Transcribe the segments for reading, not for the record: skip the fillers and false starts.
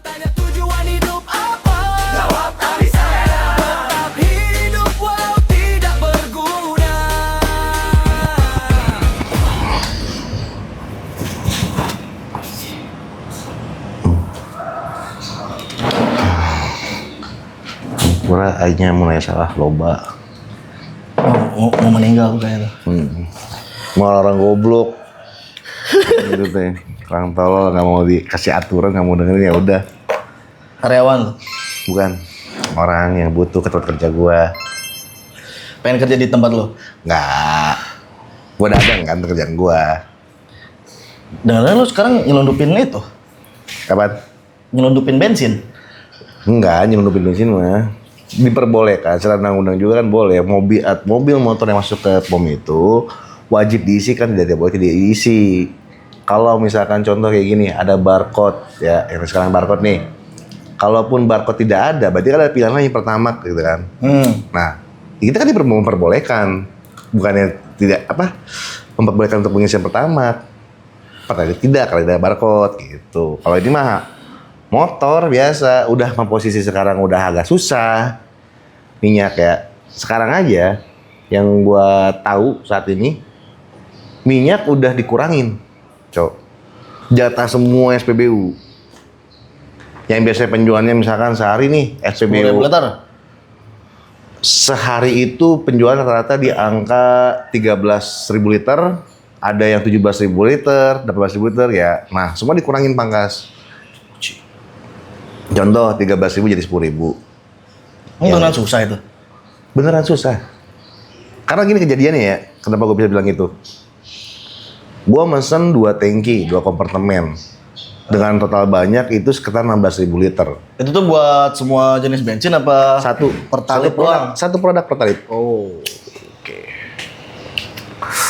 Ditanya tujuan hidup apa? Jawab tadi saya. Tetap hidup walau tidak berguna. Gua akhirnya mulai salah loba. Mau meninggal kayaknya. Mau orang goblok. Gitu teh. Orang tolol nggak mau dikasih aturan, nggak mau dengerin, ya udah. Karyawan lu? Bukan orang yang butuh ke tempat kerja gua. Pengen kerja di tempat lu? Nggak. Gua dagang kan kerjaan gua. Dengar lu sekarang nyelundupin itu? Kapan? Nyelundupin bensin? Enggak, nyelundupin bensin mah diperbolehkan secara undang-undang juga kan boleh. Mobil motor yang masuk ke POM itu wajib diisi kan, tidak boleh tidak diisi. Kalau misalkan contoh kayak gini, ada barcode ya, yang sekarang barcode nih. Kalaupun barcode tidak ada, berarti kan ada pilihan lain pertama gitu kan. Nah, kita kan memperbolehkan, bukannya tidak memperbolehkan untuk pengisian pertama. Padahal tidak kalau ada barcode gitu. Kalau ini mah motor biasa, udah posisi sekarang udah agak susah minyak ya. Sekarang aja yang gua tahu saat ini minyak udah dikurangin, cok. Jatah semua SPBU. Yang biasanya penjualannya misalkan sehari nih SPBU 10.000 liter? sehari itu penjualan rata-rata di angka 13.000 liter, ada yang 17.000 liter, 18.000 liter ya. Nah, semua dikurangin pangkas. Contoh 13.000 jadi 10.000. Ini beneran susah itu? Beneran susah. Karena gini kejadiannya ya, kenapa gue bisa bilang itu. Gue mesen 2 tangki, 2 kompartemen. Dengan total banyak itu sekitar 16.000 liter. Itu tuh buat semua jenis bensin apa? Satu Pertalite produk, doang? satu produk Pertalite. Oh.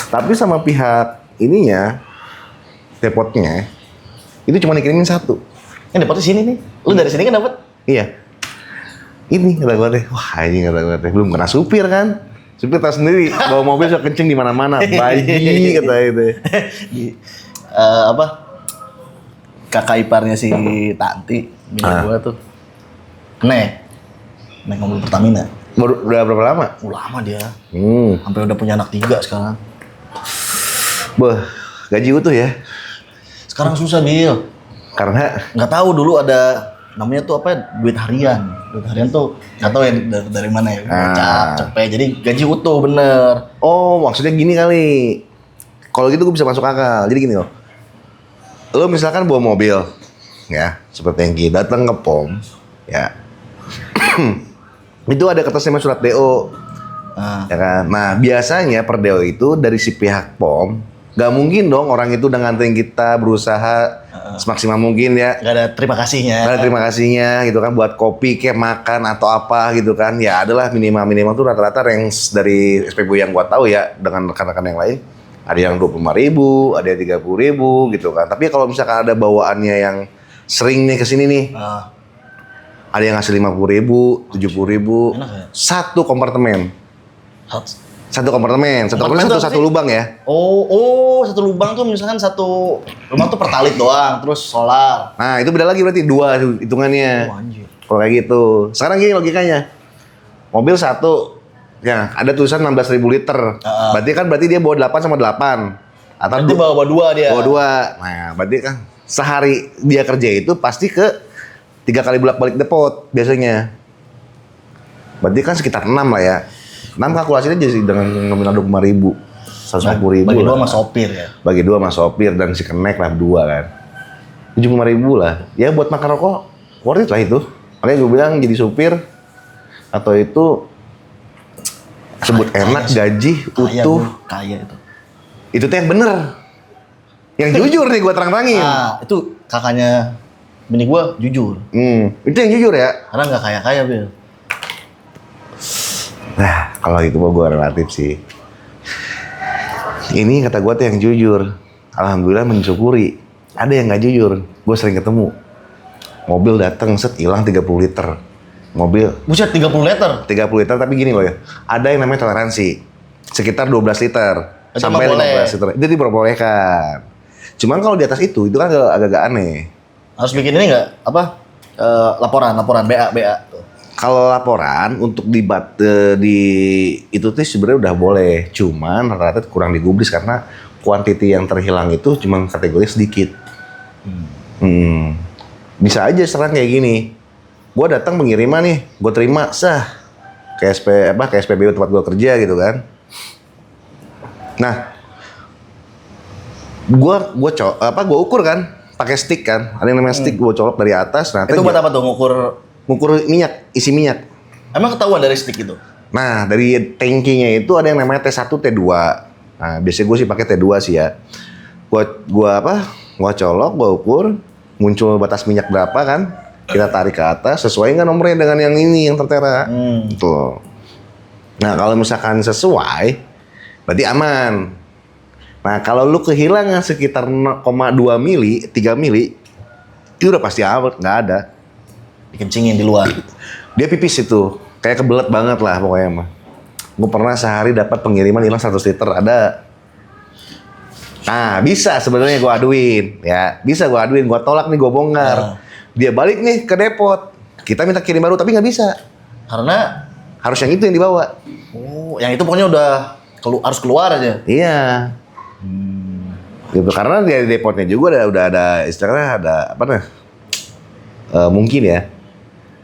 Tapi sama pihak ininya, depotnya, itu cuma dikirimin 1. Yang dapetnya sini nih. Lu dari sini kan dapet? Iya. Ini kata gue deh, wah ini kata gue deh, belum kena supir kan. Supir tahu sendiri, bawa mobil suka kenceng di mana-mana, bayi kata itu. Kakak iparnya si Tanti, bini gua tuh. Naik mobil Pertamina. Udah berapa lama? Lama dia. Hmm. Sampai udah punya anak 3 sekarang. Bah, gaji utuh ya. Sekarang susah, Bil. Karena Nggak tahu dulu ada namanya tuh apa, duit harian. Duit harian tuh nggak tahu ya dari mana ya. Gocap, cepet. Jadi gaji utuh bener. oh maksudnya gini kali. Kalau gitu gue bisa masuk akal. Jadi gini loh. Lo misalkan bawa mobil, ya, seperti yang kita datang ke POM, ya. Itu ada kertasnya surat DO. Ya kan? Nah, biasanya per DO itu dari si pihak POM, gak mungkin dong orang itu udah nganterin kita berusaha semaksimal mungkin ya. Gak ada terima kasihnya. Gak ada terima kasihnya gitu kan, buat kopi kayak makan atau apa gitu kan. Ya adalah minimal tuh rata-rata range dari SPBU yang gua tahu ya dengan rekan-rekan yang lain. Ada yang 25.000, ada yang 30.000 gitu kan. Tapi kalau misalkan ada bawaannya yang sering nih kesini nih, ada yang ngasih 50.000, 70.000, Enak ya? satu kompartemen. Satu kompartemen satu lubang ya. Oh, satu lubang tuh misalkan satu rumah tuh Pertalite doang, terus solar. Nah itu beda lagi berarti 2 hitungannya. Oh, anjir. Kalau kayak gitu. Sekarang gini logikanya. Mobil satu, ya ada tulisan 16.000 liter. Berarti dia bawa 8 sama 8. Atau Berarti bawa 2 dia. Bawa 2. Nah berarti kan sehari dia kerja itu pasti ke 3 kali bolak-balik depot biasanya. Berarti kan sekitar 6 lah ya. 6 kalkulasinya jadi dengan nominal 25.000. 150.000 Bagi 2 lah. sama sopir ya. Bagi 2 sama sopir dan si kenek lah 2 kan. 75.000 lah. Ya buat makan rokok worth it lah itu. Makanya gue bilang jadi supir atau itu sebut enak, gaji, utuh. Kaya itu. Itu tuh yang bener. Yang jujur nih gue terang-terangin. Itu kakaknya bini gua jujur. Itu yang jujur ya. Karena nggak kaya-kaya, Bil. Nah, kalau itu mah gue relatif sih. Ini kata gue tuh yang jujur. Alhamdulillah mensyukuri. Ada yang nggak jujur. Gue sering ketemu. Mobil datang set hilang 30 liter. Mobil Buset, 30 liter. 30 liter tapi gini loh ya. Ada yang namanya toleransi. Sekitar 12 liter Itu sampai emang boleh. 15 liter. Itu diperbolehkan. Cuman kalau di atas itu kan agak-agak aneh. Harus bikin ini nggak? Apa? laporan BA tuh. Kalau laporan untuk di itu tuh sebenarnya udah boleh, cuman rata-rata kurang digubris karena kuantiti yang terhilang itu cuma kategori sedikit. Bisa aja serang kayak gini. Gua datang pengiriman nih, gua terima sah ke SPBU tempat gua kerja gitu kan. Nah, gua ukur kan, pakai stick kan. Ada yang namanya stick, gua colok dari atas. Nah, Itu buat apa tuh ngukur minyak, isi minyak. Emang ketahuan dari stick itu? Nah, dari tankinya itu ada yang namanya T1, T2. Nah, biasanya gue sih pakai T2 sih ya. Gua colok, gua ukur, muncul batas minyak berapa kan? Kita tarik ke atas, sesuai nggak nomornya dengan yang ini yang tertera. Tuh. Nah, kalau misalkan sesuai, berarti aman. Nah, kalau lu kehilangan sekitar 0,2 mili, 3 mili, itu udah pasti aman, nggak ada. Dikencingin di luar. Dia pipis itu, kayak kebelet banget lah pokoknya mah. Gue pernah sehari dapat pengiriman hilang 100 liter, ada. Nah, bisa sebenarnya gue aduin, ya. Bisa gue aduin, gue tolak nih, gue bongkar. Dia balik nih ke depot. Kita minta kirim baru, tapi nggak bisa. Karena Harus yang itu yang dibawa. oh, yang itu pokoknya udah harus keluar aja. Iya. Gitu, karena di depotnya juga udah ada istilahnya ada apa nih? Mungkin ya.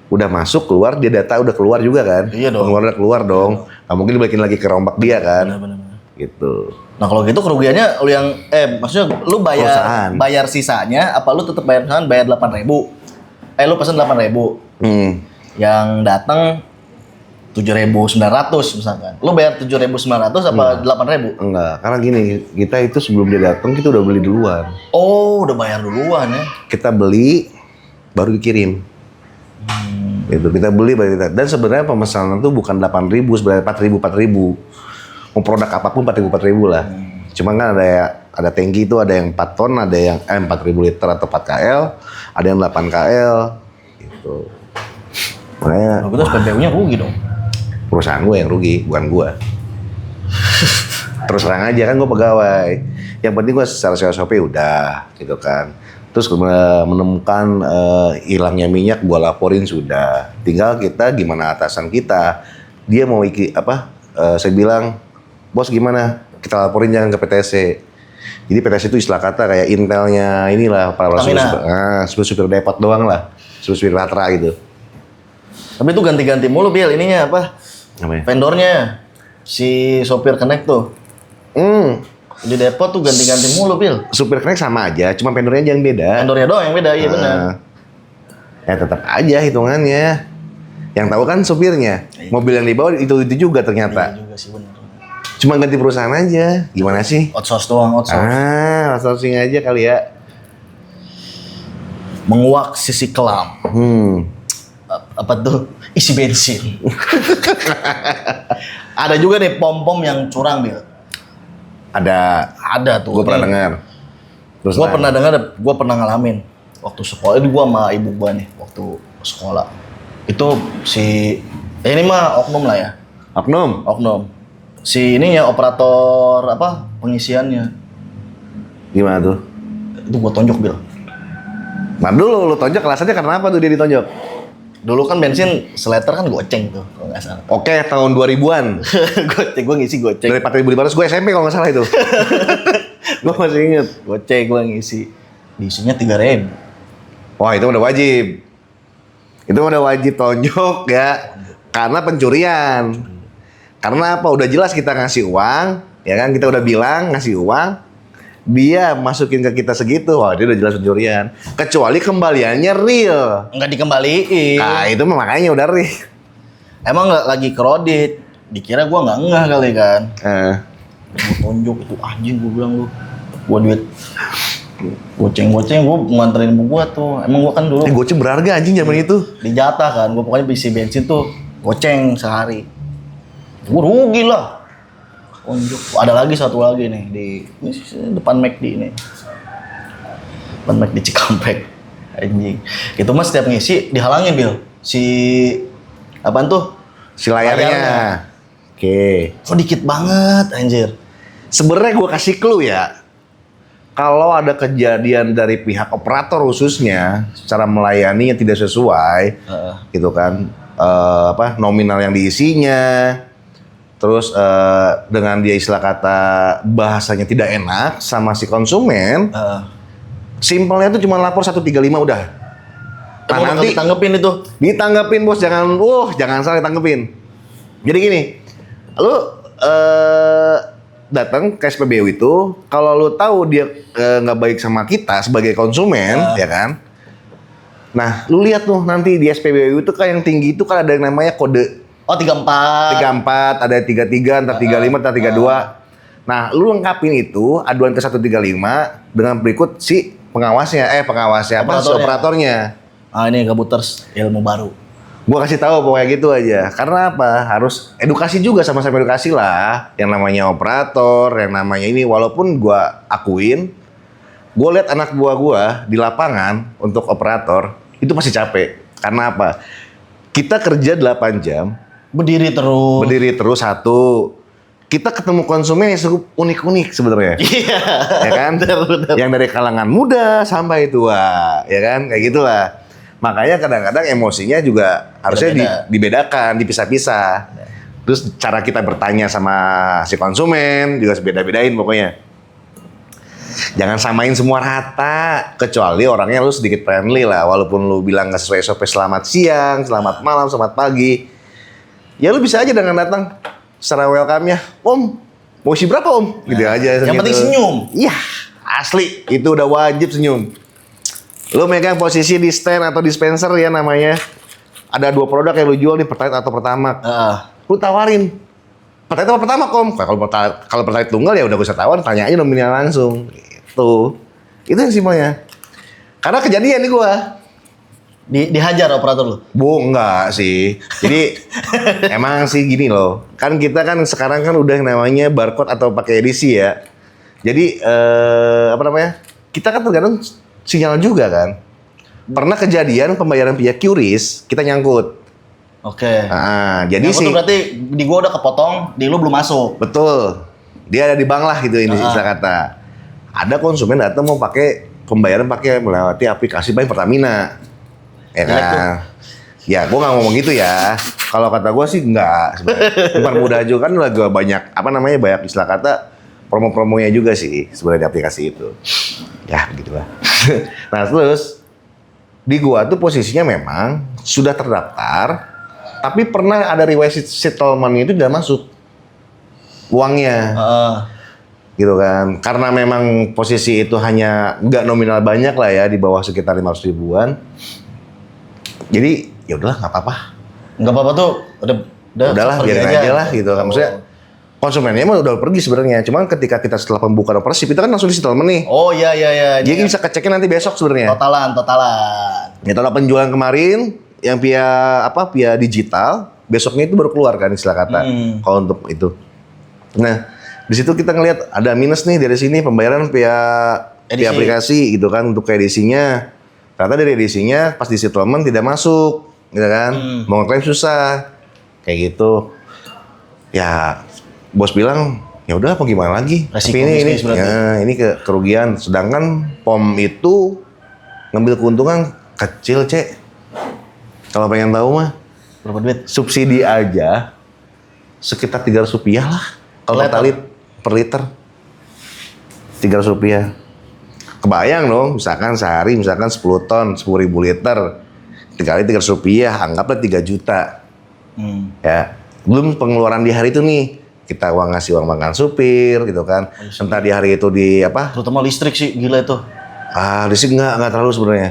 Udah masuk keluar, dia data udah keluar juga kan? Iya dong. Pengeluaran udah keluar dong. Nggak mungkin dibalikin lagi ke rombak dia kan? Benar. Gitu. Nah kalau gitu kerugiannya lu yang maksudnya lu Perusahaan. bayar sisanya apa lu tetap bayar misalkan bayar 8.000. Lu pesen 8.000. Yang datang 7.900 misalkan. Lu bayar 7.900 apa 8.000? Enggak, karena gini, kita itu sebelum dia datang kita udah beli duluan. Oh, udah bayar duluan ya. Kita beli baru dikirim. Gitu, kita beli baru kita. Dan sebenarnya pemesanan itu bukan 8.000, sebenarnya 4.000. Mau produk apapun 4.000 lah. Cuma kan ada tangki itu ada yang 4 ton, ada yang 4.000 liter atau 4 KL, ada yang 8 KL gitu. Makanya Kalau gitu SPBU-nya rugi dong. perusahaan gue yang rugi, bukan gue. Terus terang aja kan gue pegawai. Yang penting gue secara SOP udah gitu kan. Terus menemukan hilangnya minyak gue laporin sudah. Tinggal kita gimana atasan kita. Dia mau saya bilang, bos gimana? Kita laporin jangan ke PTC. Jadi PTC itu istilah kata kayak intelnya inilah para supir depot doang lah. Supir Patra gitu. Tapi itu ganti-ganti mulu Bil, ininya apa? Namanya? Vendornya. Si sopir Connect tuh. Di depot tuh ganti-ganti mulu Bil. Supir Connect sama aja, cuma vendornya yang beda. Vendornya doang yang beda, iya benar. Ya tetap aja hitungannya. Yang tahu kan supirnya. Mobil yang dibawa itu juga ternyata. Iya juga sih benar. Cuma ganti perusahaan aja. Gimana sih? Outsource doang, outsource. Outsourcing aja kali ya. Menguak sisi kelam. Apa tuh? Isi bensin. Ada juga nih pom-pom yang curang Bil. Ada tuh. Gue pernah dengar. Terus Gue pernah ngalamin waktu sekolah. Ini gue sama ibu gue nih waktu sekolah. Itu si ini mah oknum lah ya. Oknum. Si ini ya operator pengisiannya. Gimana tuh? Itu gue tonjok Bil. Nah dulu lu tonjok alasannya karena apa tuh dia ditonjok? Dulu kan bensin seliter kan goceng tuh kalau nggak salah. Oke, tahun 2000-an. Goceng, gue ngisi goceng. Dari 4.500 gue SMP kalau nggak salah itu. Gue masih inget. Goceng gue ngisi. Diisinya 3.000. Wah itu udah wajib. Itu udah wajib tonjok ya. Karena pencurian. Karena apa? Udah jelas kita ngasih uang, ya kan? Kita udah bilang ngasih uang. Dia masukin ke kita segitu, wah dia udah jelas pencurian. Kecuali kembaliannya real. Nggak dikembaliin. Nah itu makanya udah real. Emang nggak lagi kredit. Dikira gue nggak ngeh kali kan. Gue tonjok itu anjing gue bilang lu. Gue duit goceng-goceng gue nganterin ibu gue tuh. Emang gue kan dulu Goceng berharga anjing zaman itu. dijatah kan. Gue pokoknya isi bensin tuh goceng sehari. Gue rugi lah. Tonjok. Ada lagi satu lagi nih di depan McD ini. Depan McD Cikampek. Anjing. Itu mah setiap ngisi dihalangin Bil. Si apaan tuh? Si layarnya. Oke. Kok dikit banget anjir. Sebenarnya gue kasih clue ya. kalau ada kejadian dari pihak operator khususnya secara melayani yang tidak sesuai, gitu kan, nominal yang diisinya, terus dengan dia istilah kata bahasanya tidak enak sama si konsumen, simpelnya itu cuma lapor 135 udah. Nah, nanti ditanggepin itu. Ditanggepin bos, jangan salah ditanggepin. Jadi gini, lu datang ke SPBU itu, kalau lu tahu dia nggak baik sama kita sebagai konsumen, ya kan? Nah, lu lihat tuh nanti di SPBU itu kan yang tinggi itu kan ada yang namanya kode. Oh 34. 34, ada 33, entar 35, entar 32. Nah, lu lengkapin itu aduan ke 135 dengan berikut si pengawasnya, si operatornya. Ah ini Gabuters ilmu baru. Gua kasih tahu pokoknya gitu aja. Karena apa? Harus edukasi juga, sama-sama edukasi lah. Yang namanya operator, yang namanya ini. Walaupun gua akuin, gua lihat anak buah gua di lapangan untuk operator itu pasti capek. Karena apa? Kita kerja 8 jam, Berdiri terus satu. Kita ketemu konsumen yang cukup unik-unik sebenarnya. Iya. Ya kan? Bener. Yang dari kalangan muda sampai tua, ya kan? Kayak gitulah. Makanya kadang-kadang emosinya juga harusnya dibedakan, dipisah-pisah. Terus cara kita bertanya sama si konsumen juga beda-bedain pokoknya. Jangan samain semua rata, kecuali orangnya lu sedikit friendly lah. Walaupun lu bilang nggak sesuai SOP selamat siang, selamat malam, selamat pagi. Ya lu bisa aja dengan datang secara welcome-nya, Om, mau isi berapa Om? Gitu aja. Yang penting senyum. Iya, asli. Itu udah wajib senyum. Lu megang posisi di stand atau dispenser ya namanya. Ada 2 produk yang lu jual di Pertalite atau Pertamax. Lu tawarin. Pertalite atau Pertamax, Om? Kalau Pertalite tunggal ya udah gak usah tawar, tanya aja nominal langsung. Gitu. Itu yang simpelnya. Karena kejadian nih gua. Dihajar operator lu? Enggak sih. Jadi emang sih gini loh. Kan kita kan sekarang kan udah namanya barcode atau pakai edisi ya. Jadi kita kan tergantung sinyal juga kan. Pernah kejadian pembayaran via QRIS, kita nyangkut. Oke. Nah, jadi sih. Berarti di gua udah kepotong, di lu belum masuk. Betul. Dia ada di bank lah gitu ini istilah kata. Ada konsumen datang mau pakai pembayaran melewati aplikasi Bank Pertamina. Ya kan? Ya, gua nggak ngomong gitu ya. Kalau kata gua sih enggak sebenarnya. Bukan mudah juga kan lagi banyak banyak istilah kata promo-promonya juga sih sebenarnya di aplikasi itu. Ya, begitulah. Nah, terus di gua tuh posisinya memang sudah terdaftar, tapi pernah ada riwayat settlement itu tidak masuk uangnya. Gitu kan. Karena memang posisi itu hanya nggak nominal banyak lah ya, di bawah sekitar 500 ribuan. Jadi, ya udahlah nggak apa-apa. Nggak apa-apa tuh, udahlah biarin aja lah gitu kan. Maksudnya konsumennya emang udah pergi sebenarnya. Cuman ketika kita setelah pembukaan operasi, kita kan langsung di settlement nih. Oh iya. Jadi bisa kecekin nanti besok sebenarnya. Totalan. Ya total penjualan kemarin yang via digital, besoknya itu baru keluar kan istilah kata. Kalau untuk itu. Nah, di situ kita ngelihat ada minus nih dari sini pembayaran via aplikasi gitu kan untuk edisinya. Ternyata dari edisinya pas di settlement tidak masuk, gitu kan. Mau ngeklaim susah. Kayak gitu. Ya, bos bilang, ya udah apa gimana lagi? Resiko tapi ini kerugian. Sedangkan POM itu ngambil keuntungan kecil, Cek. Kalau pengen tahu mah, berapa duit? Subsidi aja sekitar 300 rupiah lah. Kalau Pertalite per liter 300 rupiah. Kebayang dong, misalkan sehari 10 ton, 10.000 liter. Dikali 300 rupiah, anggaplah 3 juta. Ya, belum pengeluaran di hari itu nih. Kita ngasih uang makan supir gitu kan. Entah di hari itu Terutama listrik sih, gila itu. Listrik nggak terlalu sebenarnya.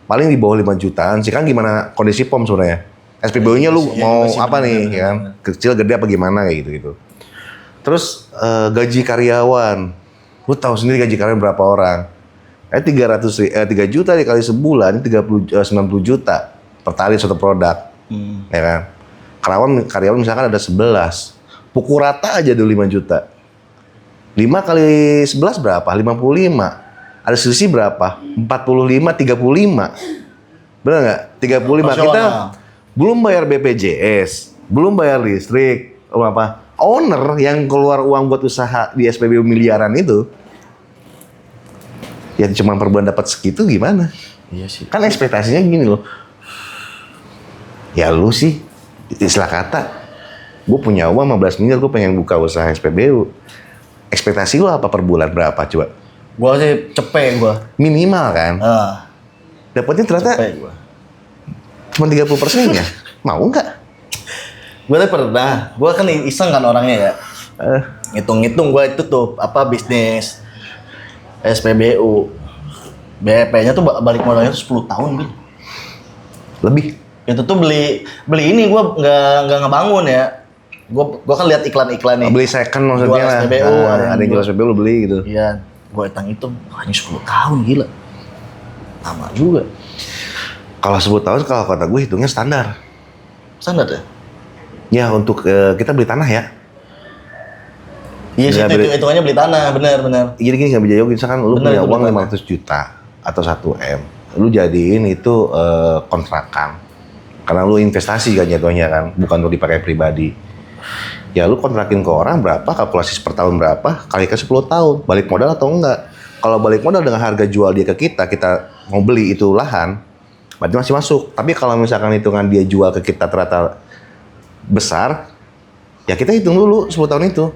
Paling di bawah 5 jutaan sih kan, gimana kondisi POM sebenarnya. SPBU-nya lu mau apa nih, ya kan? Kecil, gede apa gimana kayak gitu. Terus gaji karyawan. Lu tahu sendiri gaji karyawan berapa orang? 3 juta dikali sebulan, 90 juta Pertalite suatu produk. Ya kan? Karyawan misalkan ada 11. Pukul rata aja dulu 5 juta. 5 kali 11 berapa? 55. Ada selisih berapa? 45, 35. Benar nggak? 35. Kita belum bayar BPJS, belum bayar listrik, Owner yang keluar uang buat usaha di SPBU miliaran itu Ya cuma per bulan dapat segitu gimana? Iya sih. Kan ekspektasinya gini loh. Ya lu sih, istilah kata, gue punya uang 15 miliar, gue pengen buka usaha SPBU. Ekspektasi lu apa per bulan berapa coba? Gua sih cepet gua. Minimal kan? Dapatnya ternyata Cepet gua. cuma 30% ya? Mau nggak? Gua tuh pernah, gua kan iseng kan orangnya ya. Ngitung-ngitung gua itu tuh apa bisnis SPBU. BP-nya tuh balik modalnya tuh 10 tahun, Bil. Lebih? Itu tuh beli ini gua nggak ngebangun ya. Gua kan lihat iklan-iklan nih. Beli second maksudnya Jual lah. SPBU, Ada yang jual SPBU lu beli gitu. Iya, gua hitung-hitung hanya 10 tahun, gila. Lama juga. Kalau 10 tahun kalau kata gue hitungnya standar. Standar ya? Ya untuk kita beli tanah ya. Iya sih, Nggak itu hitungannya beli tanah, benar. Jadi gini nggak bisa jauh, misalkan lu Bener, punya itu uang bener. 500 juta atau 1 M, lu jadiin itu kontrakan. Karena lu investasi kan jatuhnya kan, bukan untuk dipakai pribadi. Ya lu kontrakin ke orang berapa, kalkulasi per tahun berapa, kalikan 10 tahun, balik modal atau enggak. Kalau balik modal dengan harga jual dia ke kita mau beli itu lahan, berarti masih masuk. Tapi kalau misalkan hitungan dia jual ke kita ternyata besar, ya kita hitung dulu 10 tahun itu.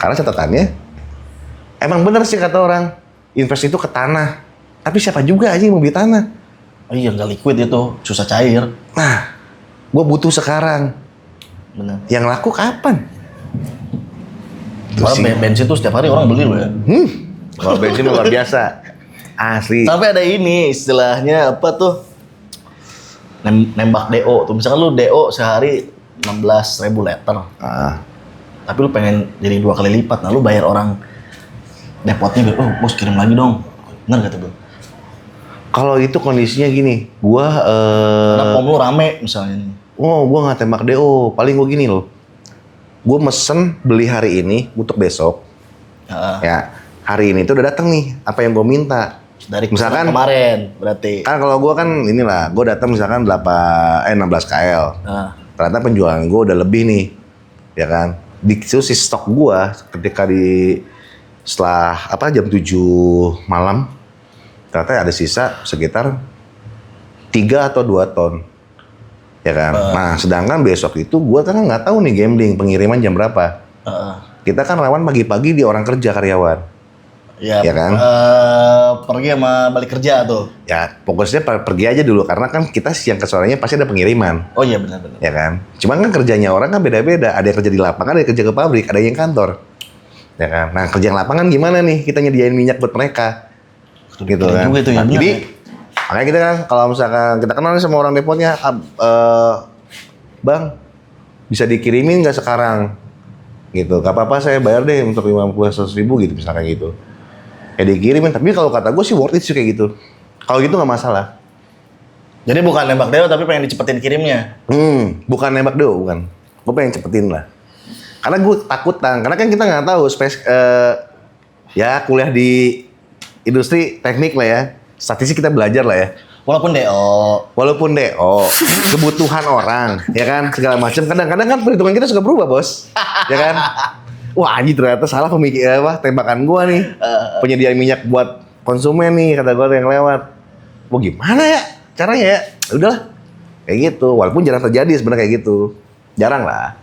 Karena catatannya, emang bener sih kata orang, invest itu ke tanah. Tapi siapa juga aja yang mau beli tanah? Oh iya, nggak liquid itu, susah cair. Nah, gue butuh sekarang. Benar. Yang laku kapan? Malah bensin tuh setiap hari orang beli loh ya. Kalau bensin luar biasa. Asli. Sampai ada ini istilahnya apa tuh? Nembak DO tuh. Misalkan lu DO sehari 16.000 liter. Tapi lu pengen jadi 2 kali lipat. Nah lu bayar orang depotnya, oh bos kirim lagi dong. Bener kata bro? Kalau itu kondisinya gini, Karena pom lu rame misalnya. gua nggak tembak DO. Paling gua gini loh. Gua mesen beli hari ini untuk besok. Ya, hari ini tuh udah datang nih. Apa yang gua minta? Dari misalkan kemarin berarti. Kan kalau gua kan inilah, gua datang misalkan 16 KL. Ternyata penjualan gua udah lebih nih. Ya kan? Di sisi stok gua ketika setelah jam 7 malam ternyata ada sisa sekitar 3 atau 2 ton. Ya kan? Nah, sedangkan besok itu gua kan nggak tahu nih gambling pengiriman jam berapa. Kita kan rawan pagi-pagi di orang kerja karyawan. Ya kan? Pergi sama balik kerja tuh. Ya, fokusnya pergi aja dulu karena kan kita siang ke sorenya pasti ada pengiriman. Oh iya benar-benar. Ya kan? Cuman kan kerjanya orang kan beda-beda. Ada yang kerja di lapangan, ada yang kerja ke pabrik, ada yang kantor. Ya kan? Nah, kerja yang lapangan gimana nih? Kita nyediain minyak buat mereka. Gitu kan. Juga itu ya, Nah, benar jadi ya. makanya kita kan kalau misalkan kita kenal nih sama orang depotnya, Bang, bisa dikirimin nggak sekarang? Gitu. Gak apa-apa saya bayar deh untuk 50-100 ribu gitu misalkan gitu. Ya dikirimin, tapi kalau kata gue sih worth it sih kayak gitu. Kalau gitu nggak masalah. Jadi bukan nembak DO tapi pengen dicepetin kirimnya. Bukan nembak dulu, bukan. Gue pengen cepetin lah. Karena gue takutan, karena kan kita nggak tahu ya kuliah di industri teknik lah ya. Statistik kita belajar lah ya. Walaupun DO, kebutuhan orang, ya kan, segala macam. Kadang-kadang kan perhitungan kita suka berubah, bos. Ya kan? Wah, anjir ternyata salah tembakan gua nih. Penyediaan minyak buat konsumen nih, kata gua yang lewat. Wah, gimana ya caranya ya? Udahlah. Kayak gitu. Walaupun jarang terjadi sebenarnya kayak gitu. Jarang lah.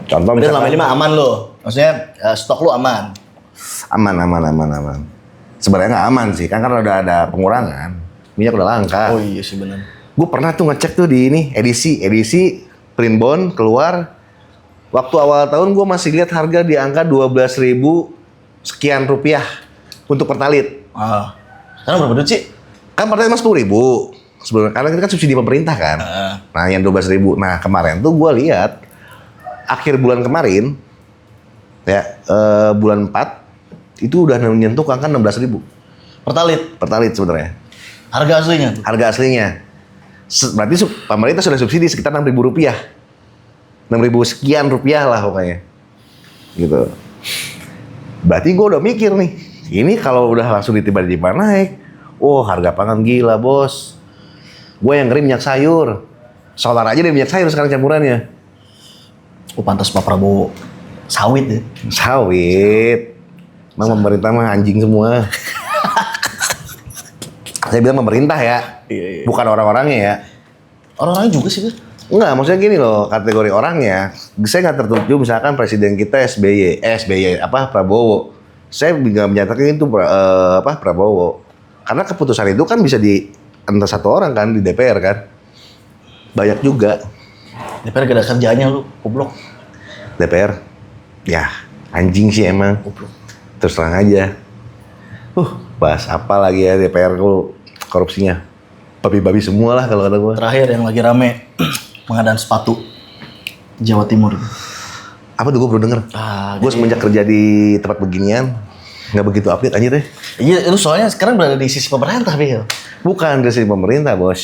Contoh berarti misalkan selama ini mah aman lo. Maksudnya stok lu aman. aman. Sebenarnya nggak aman sih, kan karena udah ada pengurangan. Minyak udah langka. Oh iya sih benar. Gue pernah tuh ngecek tuh di ini edisi print bond keluar. Waktu awal tahun gue masih lihat harga di angka 12.000 sekian rupiah untuk pertalit. Sekarang berapa duit sih? Kan pertalit mas 10.000 sebelumnya, karena kita kan subsidi pemerintah kan. Nah yang 12.000. Nah kemarin tuh gue lihat akhir bulan kemarin ya bulan 4 itu udah menyentuh angka 16.000 pertalit sebenarnya. Harga aslinya tuh. Harga aslinya. Berarti pemerintah sudah subsidi sekitar 6.000 rupiah. 6.000 sekian rupiah lah pokoknya. Gitu. Berarti gue udah mikir nih. Ini kalau udah langsung tiba-tiba naik. Oh harga pangan gila bos. Gue yang ngeri minyak sayur. Solar aja deh minyak sayur sekarang campurannya. Oh pantas Pak Prabowo sawit ya. Sawit. Emang pemerintah mah anjing semua. Saya bilang pemerintah ya, Iya. bukan orang-orangnya ya. Orang-orang juga sih, Bil. Enggak, maksudnya gini loh, kategori orangnya. Saya nggak tertuju misalkan presiden kita SBY Prabowo. Saya nggak menyatakan itu Prabowo. Karena keputusan itu kan bisa di entah satu orang kan di DPR kan. Banyak juga DPR gak ada kerjaannya lu, goblok. DPR. Ya, anjing sih emang. Goblok. Terus terang aja. Bahas apa lagi ya DPR lu korupsinya. Babi-babi semua lah kalau kata gue. Terakhir yang lagi rame pengadaan sepatu Jawa Timur. Apa tuh gue baru denger. Gue semenjak kerja di tempat beginian nggak begitu update anjir deh. Iya, lu soalnya sekarang berada di sisi pemerintah, Bil. Bukan dari sisi pemerintah bos.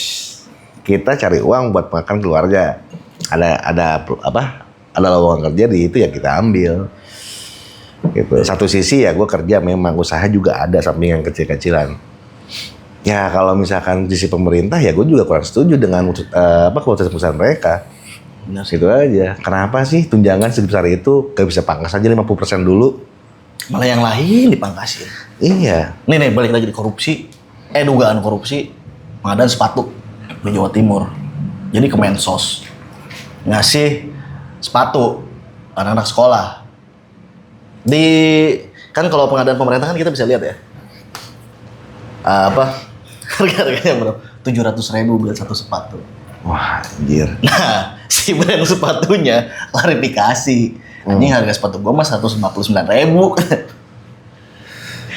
Kita cari uang buat makan keluarga. Ada lowongan kerja di itu ya kita ambil. Gitu. Satu sisi ya gue kerja memang usaha juga ada sampingan kecil-kecilan. Ya kalau misalkan sisi pemerintah ya gue juga kurang setuju dengan keputusan mereka. Benar sih. Gitu aja. Kenapa sih tunjangan sebesar itu gak bisa pangkas aja 50% dulu? Malah yang lain dipangkasin. Iya. Nih balik lagi di korupsi. Dugaan korupsi pengadaan sepatu di Jawa Timur. Jadi Kemensos ngasih sepatu anak-anak sekolah. Kan kalau pengadaan pemerintah kan kita bisa lihat ya. Harganya berapa? 700.000 buat satu sepatu. Wah anjir. Nah, si brand sepatunya klarifikasi. Anjing harga sepatu gua mah 159.000.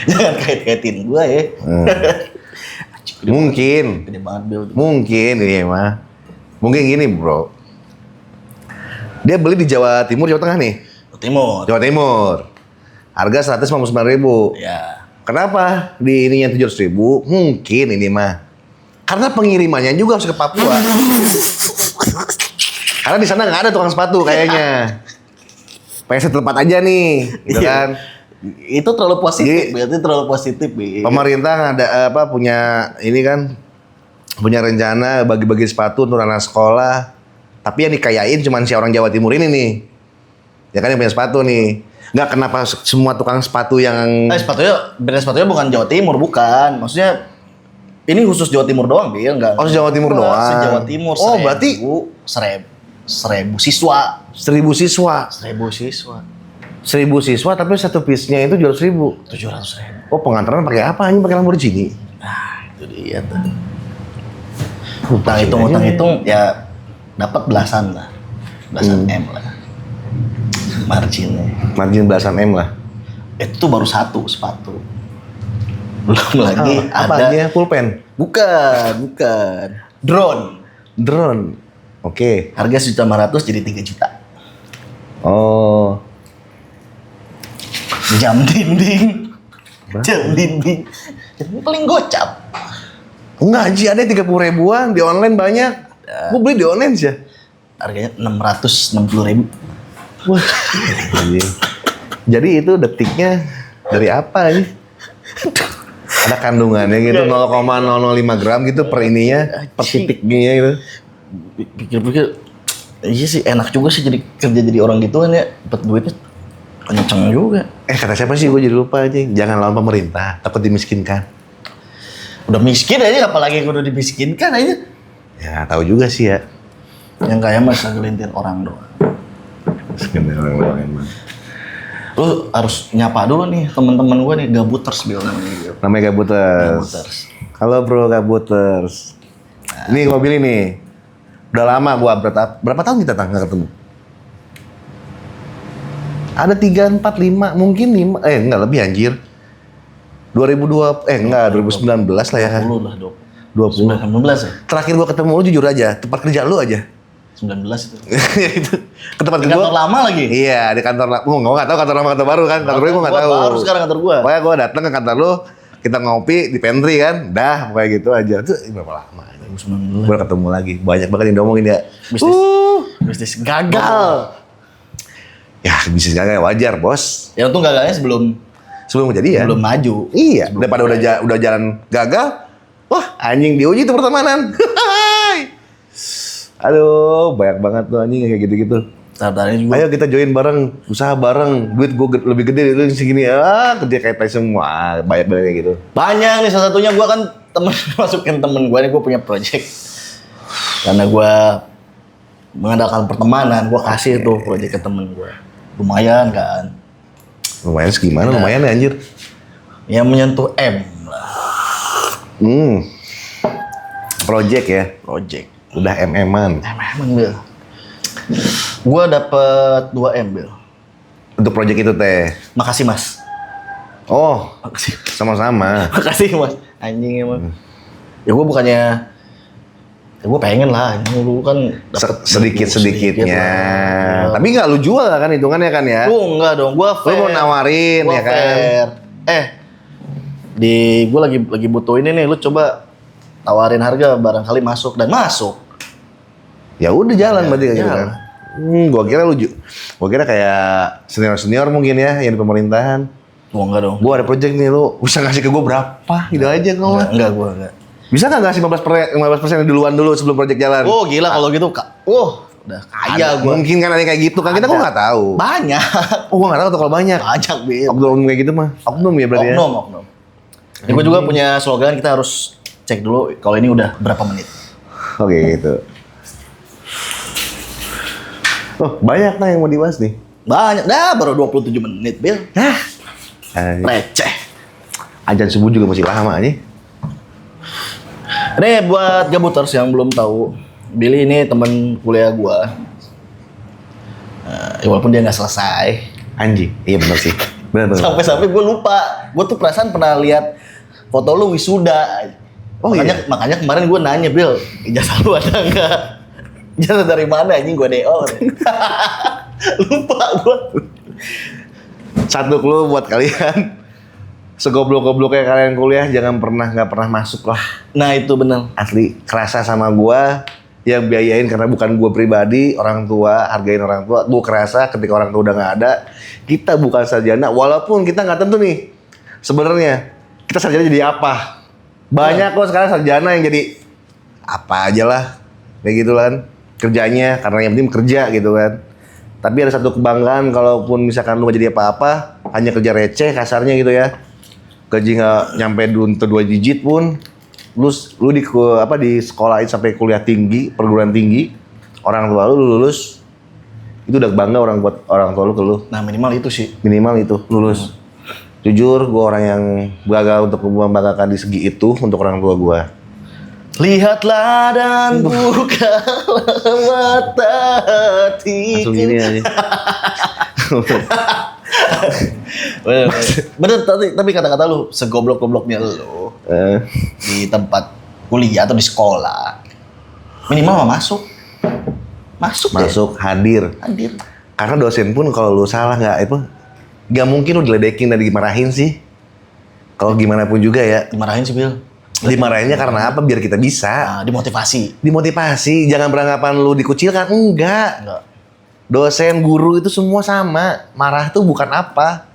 Jangan kait-kaitin gua ya. Mungkin. Gede banget Bil. Mungkin ini mah. Mungkin gini bro. Dia beli di Jawa Timur, Jawa Tengah nih. Timur. Jawa Timur. Harga 159.000. Ya. Kenapa di ininya 700.000? Mungkin ini mah. Karena pengirimannya juga harus ke Papua. Karena di sana nggak ada tukang sepatu kayaknya. Pengen setempat aja nih, gitu kan. Itu terlalu positif, Jadi, berarti terlalu positif, Bi. Pemerintah ada punya ini kan punya rencana bagi-bagi sepatu untuk anak sekolah. Tapi yang dikayain cuma si orang Jawa Timur ini nih. Ya kan yang punya sepatu nih. Nggak kenapa semua tukang sepatu yang Brand sepatunya bukan Jawa Timur, bukan. Maksudnya ini khusus Jawa Timur doang, Bil, enggak. Oh, Jawa Timur doang. Se-Jawa Timur. Oh, berarti 1000 siswa. 1.000 siswa. 1000 siswa. 1.000 siswa tapi satu piece-nya itu 200.000. 700.000. Oh, pengantaran pakai apa? Ini pakai Lamborghini. Nah, itu dia tuh. Utang hitung ya dapat belasan lah. Belasan M lah. Marginnya. Margin belasan M lah. Itu baru satu sepatu. Belum lagi Apa ada aja? Pulpen? bukan. Drone. Oke. Harga 1.500.000 jadi 3 juta. Oh. Jam dinding. Jam dinding paling gocap. Enggak, Ji, ada 30.000-an di online banyak. Gue beli di online sih. Harganya 660.000. Wah. Jadi itu detiknya dari apa nih? Ada kandungannya gitu 0,005 gram gitu per ininya, per titiknya gitu. Pikir-pikir, iya sih enak juga sih kerja jadi orang gituan ya, dapat duitnya kenceng juga. Kata siapa sih, gue jadi lupa aja. Jangan lawan pemerintah, takut dimiskinkan. Udah miskin aja, apalagi yang udah dimiskinkan aja. Ya tahu juga sih ya. Yang kaya mah segelintir orang doang. Sekedar orang emang. Lu harus nyapa dulu nih teman-teman gue nih, Gabuters Bil namanya Bil. Namanya Gabuters. Gabuters. Halo bro Gabuters. Ini mobil ini. Udah lama gua berapa tahun kita nggak ketemu? Ada 3, 4, 5, mungkin 5. Enggak lebih anjir. 2019 lah ya. 20 lah, 20. 19 ya? Terakhir gua ketemu lu jujur aja, tempat kerja lu aja. 19 itu. Itu ke tempat Di kerja kantor lama lagi? Iya, di kantor lama. Gua nggak tahu kantor lama kantor baru kan. Kantor baru gua nggak tahu. Baru sekarang kantor gua. Pokoknya gua datang ke kantor lu, kita ngopi di pantry kan. Dah, pokoknya gitu aja. Itu berapa lama? 2019. Baru ketemu lagi. Banyak banget yang diomongin ya. Bisnis gagal. Ya, bisnis gagal wajar, Bos. Ya untung gagalnya sebelum Kejadian. belum maju. Iya, daripada udah jalan gagal. Wah, anjing diuji tuh pertemanan. Aduh, banyak banget tuh anjing kayak gitu-gitu. Startup juga. Ayo kita join bareng, usaha bareng, duit gue lebih gede, lu segini, kerja kayak tai semua, banyak gitu. Banyak nih, salah satunya gue kan masukin temen gue nih, gue punya project. Karena gue mengandalkan pertemanan, gue kasih tuh project ke temen gue. Lumayan kan. Lumayan segimana, lumayan ya anjir. Yang menyentuh M lah. Project ya, Project. udah MM-an. Emang Bil. Gue dapet 2 M Bil. Untuk project itu teh. Makasih Mas. Oh, Makasih. sama-sama. Makasih Mas. Anjing emang. Ya gue bukannya, ya gue pengen lah. Lu kan dapet Sedikit-sedikitnya. lah. Tapi nggak lu jual kan hitungannya kan ya? Enggak dong, gue fair. Lu mau nawarin Gua ya kan? fair. Gue lagi butuh ini nih, lu coba tawarin harga barangkali masuk dan masuk. Ya udah jalan berarti kayak gitu jalan. kan. Gua kira kayak senior mungkin ya yang di pemerintahan. Gua enggak dong. Gua ada project nih, lu bisa ngasih ke gua berapa? Gitu aja kau mah. Enggak, gua enggak. Bisa nggak ngasih 15% duluan dulu sebelum project jalan? Oh gila kalau gitu Kak. Udah kaya gua. Mungkin kan ada yang kayak gitu kan, kita gua nggak tahu. Banyak. Oh gua nggak tahu tuh kalau banyak. Banyak, Bil. Oknum kayak gitu mah. Oknum ya berarti ya? Oknum. Ya, gua juga punya slogan, kita harus cek dulu kalau ini udah berapa menit. Oke gitu. Oh banyak nah yang mau dibahas nih. Banyak. Dah baru 27 menit, Bil. Hah? Receh. Azan subuh juga masih lama nih. Nih buat gabuters yang belum tahu, Billy ini teman kuliah gua. Ya walaupun dia nggak selesai. Anjing, iya benar sih. Benar. Sampai-sampai gue lupa. Gue tuh perasaan pernah lihat foto lu wisuda. Oh, Makanya kemarin gue nanya, Bil, ijazah lu ada nggak? Ijazah dari mana anjing, gue DO. Lupa gue. Satu clue buat kalian. Segoblok-gobloknya kalian kuliah nggak pernah masuk lah. Nah itu benar. Asli kerasa sama gua yang biayain karena bukan gua pribadi, orang tua, hargain orang tua. Gua kerasa ketika orang tua udah nggak ada, kita bukan sarjana walaupun kita nggak tentu nih. Sebenarnya kita sarjana jadi apa? Banyak kok sekarang sarjana yang jadi apa aja lah. Kayak gitu kan. Kerjanya karena yang penting kerja gitu kan. Tapi ada satu kebanggaan kalaupun misalkan lu gak jadi apa-apa, hanya kerja receh kasarnya gitu ya. Gaji nggak nyampe untuk 2 digit pun, lu di sekolahin sampai kuliah tinggi, perguruan tinggi, orang tua lu lulus, itu udah bangga buat orang tua lu ke lu. Nah minimal itu sih. Minimal itu lulus. Jujur, gue orang yang gagal untuk membanggakan di segi itu untuk orang tua gue. Lihatlah dan bukalah mata hati. Langsung gini aja. Bener, tapi kata-kata lu segoblok-gobloknya lu di tempat kuliah atau di sekolah minimal mah masuk hadir. Karena dosen pun kalau lu salah nggak mungkin lu diledekin dan dimarahin sih. Kalau gimana pun juga ya. Dimarahin sih, Bil. Dimarahinnya karena apa? Biar kita bisa. Dimotivasi. Jangan beranggapan lu dikucilkan. Enggak. Dosen, guru itu semua sama. Marah tuh bukan apa.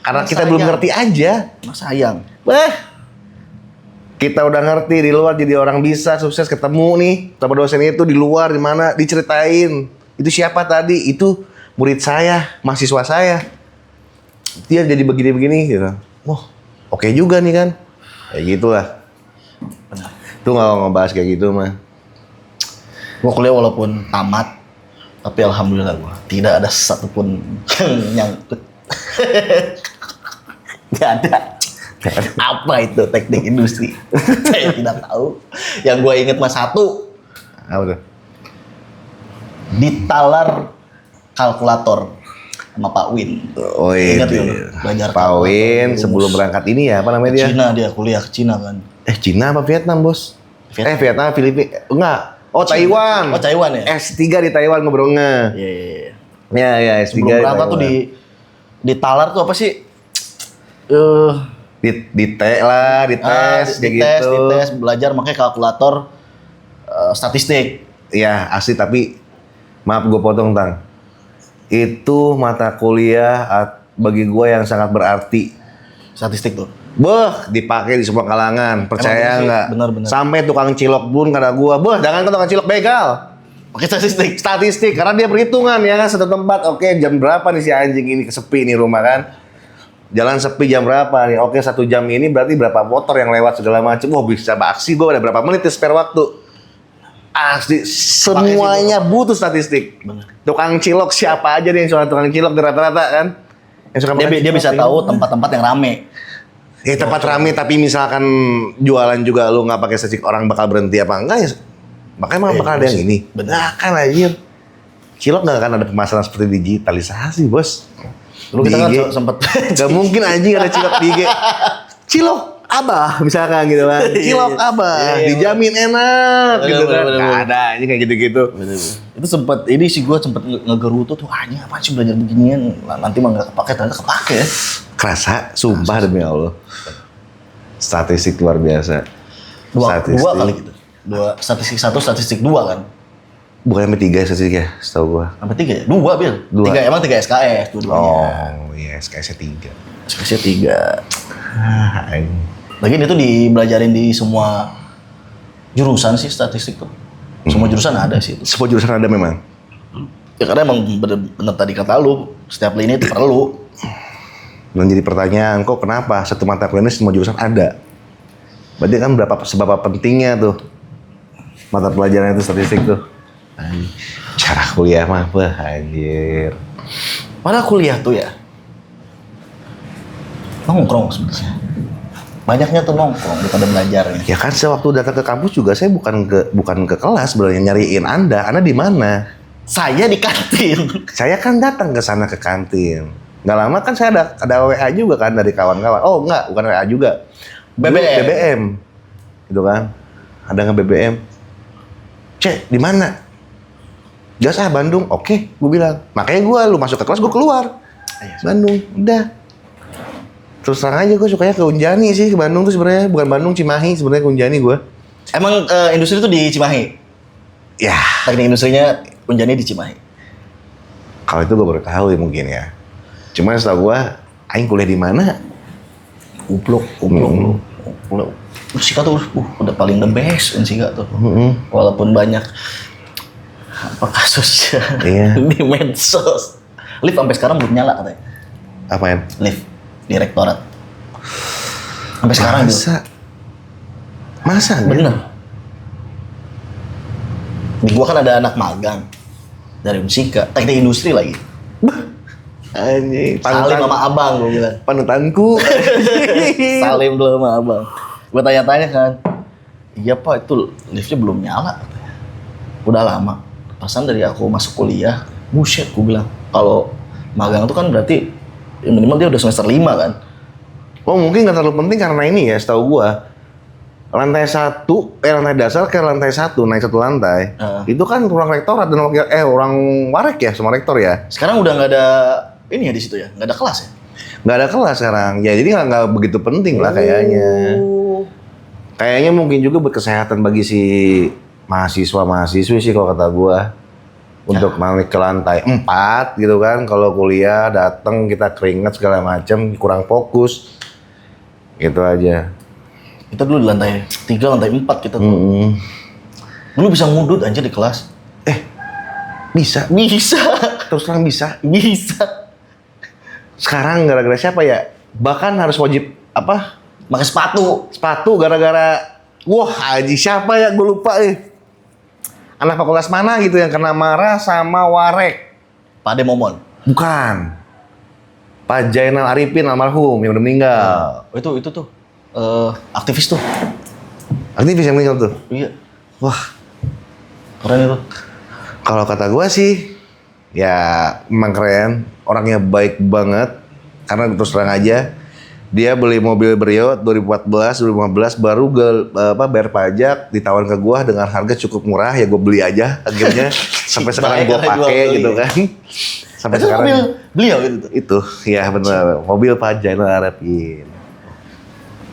Karena kita belum ngerti aja. Mas sayang. Kita udah ngerti di luar jadi orang bisa sukses ketemu nih sama dosen itu di luar di mana diceritain. Itu siapa tadi? Itu murid saya, mahasiswa saya. Dia jadi begini-begini gitu. Wah, oke juga nih kan. Kayak gitulah. Benar. Tuh nggak ngebahas kayak gitu mah. Gua kuliah walaupun tamat, tapi alhamdulillah gua tidak ada satupun yang nyangkut. Gak ada. Apa itu teknik industri? Saya tidak tahu. Yang gue inget mas satu. Apa tuh? Ditalar kalkulator sama Pak Win. Oh iya. Ingat ya, belajar Pak Win kalkulator, sebelum rumus. berangkat ini ya, apa namanya dia? Cina dia kuliah ke Cina kan. Cina apa Vietnam, Bos? Vietnam, Filipina. Enggak. Oh, Cina. Taiwan. Oh, Taiwan ya? S3 di Taiwan ngobrolnya. Iya. Ya, S3 Sebelum di berangkat tuh Taiwan. ditalar tuh apa sih? Di tes kayak gitu. Dites, belajar makanya kalkulator statistik. Ya, asli tapi maaf gue potong, Tang. Itu mata kuliah bagi gue yang sangat berarti. Statistik tuh. Dipakai di semua kalangan. Percaya Emang sih, nggak? benar. Sampai tukang cilok pun kata gue, jangan ke tukang cilok begal. Pakai statistik. Statistik, karena dia perhitungan ya kan, satu tempat, oke jam berapa nih si anjing ini kesepi nih rumah kan. Jalan sepi jam berapa nih, oke 1 jam ini berarti berapa motor yang lewat segala macam. Oh bisa aksi gue ada berapa menit ya spare waktu. Asli, semuanya butuh statistik. Bener. Tukang cilok siapa aja nih yang suka tukang cilok di rata-rata kan. Yang suka makan Dia cilok bisa nih. tahu tempat-tempat yang rame. Ya tempat rame, tapi misalkan jualan juga lu nggak pakai statistik, orang bakal berhenti apa enggak ya? Makanya emang bakal ada yang ini. Bener. Nah kan anjir. Cilok nggak akan ada pemasaran seperti digitalisasi, Bos. Dulu kita kan Di IG. sempet Gak mungkin anjing ada cilok di IG. Cilok Abah misalkan gitu kan. Cilok Abah Iya, dijamin enak Bener, gitu kan. bener, Nggak bener. ada anjing kayak gitu-gitu. itu sempet ini sih gue sempet ngegerutu tuh anjing apa sih belajar beginian nanti mah nggak kepake ternyata kepake ya. Kerasa, sumpah demi Allah. Statistik luar biasa. Dua kali gitu. Dua statistik satu statistik dua kan. Bukan sampai 3 statistik ya, setahu gua. Sampai 3 ya? 2 Bil. Dua. 3 emang 3 SKS dua-duanya. Oh, iya, SKS-nya 3. SKS 3. Anjing. Lagian itu dibelajarin di semua jurusan sih statistik tuh. Semua jurusan ada sih itu. Semua jurusan ada memang. Ya karena emang bener tadi kata lu, setiap lini itu perlu. Dan jadi pertanyaan, kok kenapa satu mata kuliah ini semua jurusan ada? Berarti kan seberapa pentingnya tuh mata pelajaran itu statistik tuh. Cara kuliah mah bah anjir. Padahal kuliah tuh ya nongkrong sebenarnya. Banyaknya tuh nongkrong daripada belajarnya. Ya kan sewaktu datang ke kampus juga saya bukan ke kelas sebenarnya nyariin Anda. Anda di mana? Saya di kantin. Saya kan datang ke sana ke kantin. Nggak lama kan saya ada WA juga kan dari kawan-kawan. Oh enggak, bukan WA juga. BBM. BBM. Gitu kan. Ada nge BBM. Cek, di mana? Jas Bandung. Oke, gue bilang. Makanya lu masuk ke kelas, gue keluar. Bandung, udah. Terus terang aja gue sukanya ke Unjani sih, ke Bandung tuh sebenarnya bukan Bandung, Cimahi sebenarnya ke Unjani gue. Emang industri itu di Cimahi? Ya, Teknik industrinya Unjani di Cimahi. kalau itu gue baru tahu ya mungkin ya. Cuman setahu gue, aing kuliah di mana? Upluk. Unsika tuh udah paling the best Unsika tuh. Walaupun banyak apa kasusnya Iya. di medsos. Lift sampai sekarang belum nyala katanya. Apaan? Lift di rektorat. Sampai sekarang gitu. Masa? Bener. Di gua kan ada anak magang dari Unsika, teknik industri lagi. Anjing, Salim sama abang gua bilang. panutanku. Salim dulu sama abang. Gua tanya-tanya kan. Iya pak, itu liftnya belum nyala katanya. Udah lama. Pasan dari aku masuk kuliah, buset gua bilang. Kalau magang tuh kan berarti ya minimal dia udah semester 5 kan. Oh mungkin nggak terlalu penting karena ini ya, setahu gua lantai dasar ke lantai 1 naik 1 lantai. Itu kan ruang rektorat dan ruang warek ya sama rektor ya. Sekarang udah nggak ada ini ya di situ ya, nggak ada kelas ya. Nggak ada kelas sekarang. Ya jadi nggak begitu penting lah kayaknya. Kayaknya mungkin juga buat kesehatan bagi si mahasiswa-mahasiswi sih kalau kata gua. Untuk naik ke lantai 4 gitu kan. Kalau kuliah datang kita keringat segala macam kurang fokus. Gitu aja. Kita dulu di lantai 3, lantai 4 kita tuh. Dulu bisa ngudut anjir di kelas. Bisa. Bisa. Terus terang bisa. Bisa. Sekarang gara-gara siapa ya? Bahkan harus wajib apa? Pakai sepatu. Sepatu gara-gara wah Haji siapa ya? Gue lupa anak fakultas mana gitu yang kena marah sama Warek. Pak Ade Momon. Bukan. Pak Jainal Arifin almarhum yang udah meninggal. Oh, itu tuh aktivis tuh. Aktivis yang meninggal tuh. Iya. Wah, Keren itu. kalau kata gue sih ya memang keren. Orangnya baik banget. Karena terus terang aja dia beli mobil Brio 2014, 2015 baru bayar pajak, ditawar ke gua dengan harga cukup murah, ya gua beli aja akhirnya sampai sekarang gua pakai gitu kan. Sampai Itu sekarang mobil beliau gitu tuh. itu ya benar mobil Pak Jainal Arifin.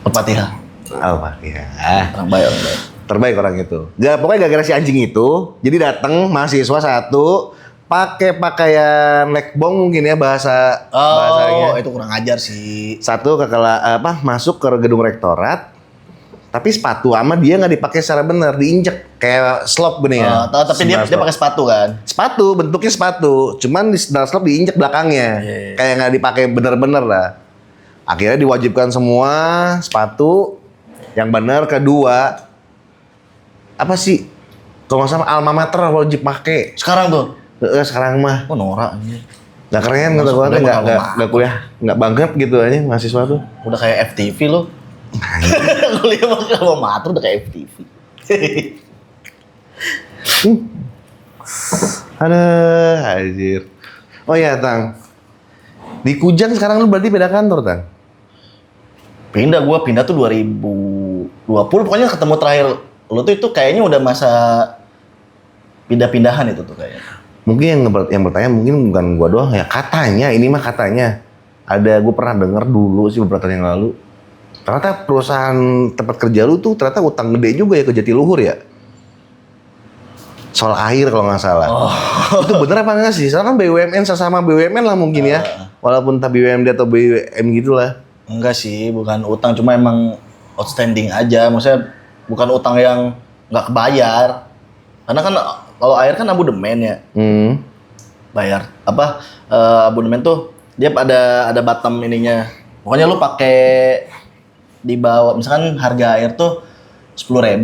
Al-Fatihah. Al-Fatihah. Orang baik, orang baik. Terbaik orang itu. Ya pokoknya gara-gara si anjing itu, jadi datang mahasiswa satu pakai pakaian lekbong mungkin ya bahasanya. Oh, itu kurang ajar sih. Satu masuk ke gedung rektorat Tapi sepatu sama dia nggak dipakai secara benar, diinjek kayak slop gini ya. Tapi dia pakai sepatu kan. Sepatu, bentuknya sepatu. Cuman di sandal slop diinjek belakangnya. Iya. Kayak nggak dipakai bener-bener lah. Akhirnya diwajibkan semua sepatu yang benar. Kedua, apa sih? Kalau nggak salah alma mater wajib pakai. Sekarang tuh. Sekarang mah. Oh norak anjir. Nggak keren kata gue, nggak kuliah, nggak banget gitu aja mahasiswa tuh. Udah kayak FTV lo. Kuliah pakai alma mater udah kayak FTV. Aduh, anjir. Oh iya, Tang. Di Kujang sekarang lu berarti beda kantor, Tang? Pindah tuh 2020. Pokoknya ketemu terakhir lu tuh itu kayaknya udah masa pindah-pindahan itu tuh kayaknya. Mungkin yang bertanya mungkin bukan gua doang ya. Katanya, ini mah katanya. Ada, gua pernah denger dulu sih beberapa tahun yang lalu. Ternyata perusahaan tempat kerja lu tuh ternyata utang gede juga ya ke Jatiluhur ya. Soal air kalau nggak salah. Oh. Itu bener apa enggak sih? Soalnya kan BUMN sama BUMN lah mungkin ya. Walaupun tak BUMD atau BUM gitu lah. Enggak sih, bukan utang, cuma emang outstanding aja. Maksudnya bukan utang yang nggak kebayar. Karena kan kalau air kan abodemen ya. Bayar apa abodemen tuh dia ada bottom ininya. Pokoknya lu pakai di bawah, misalkan harga air tuh 10.000.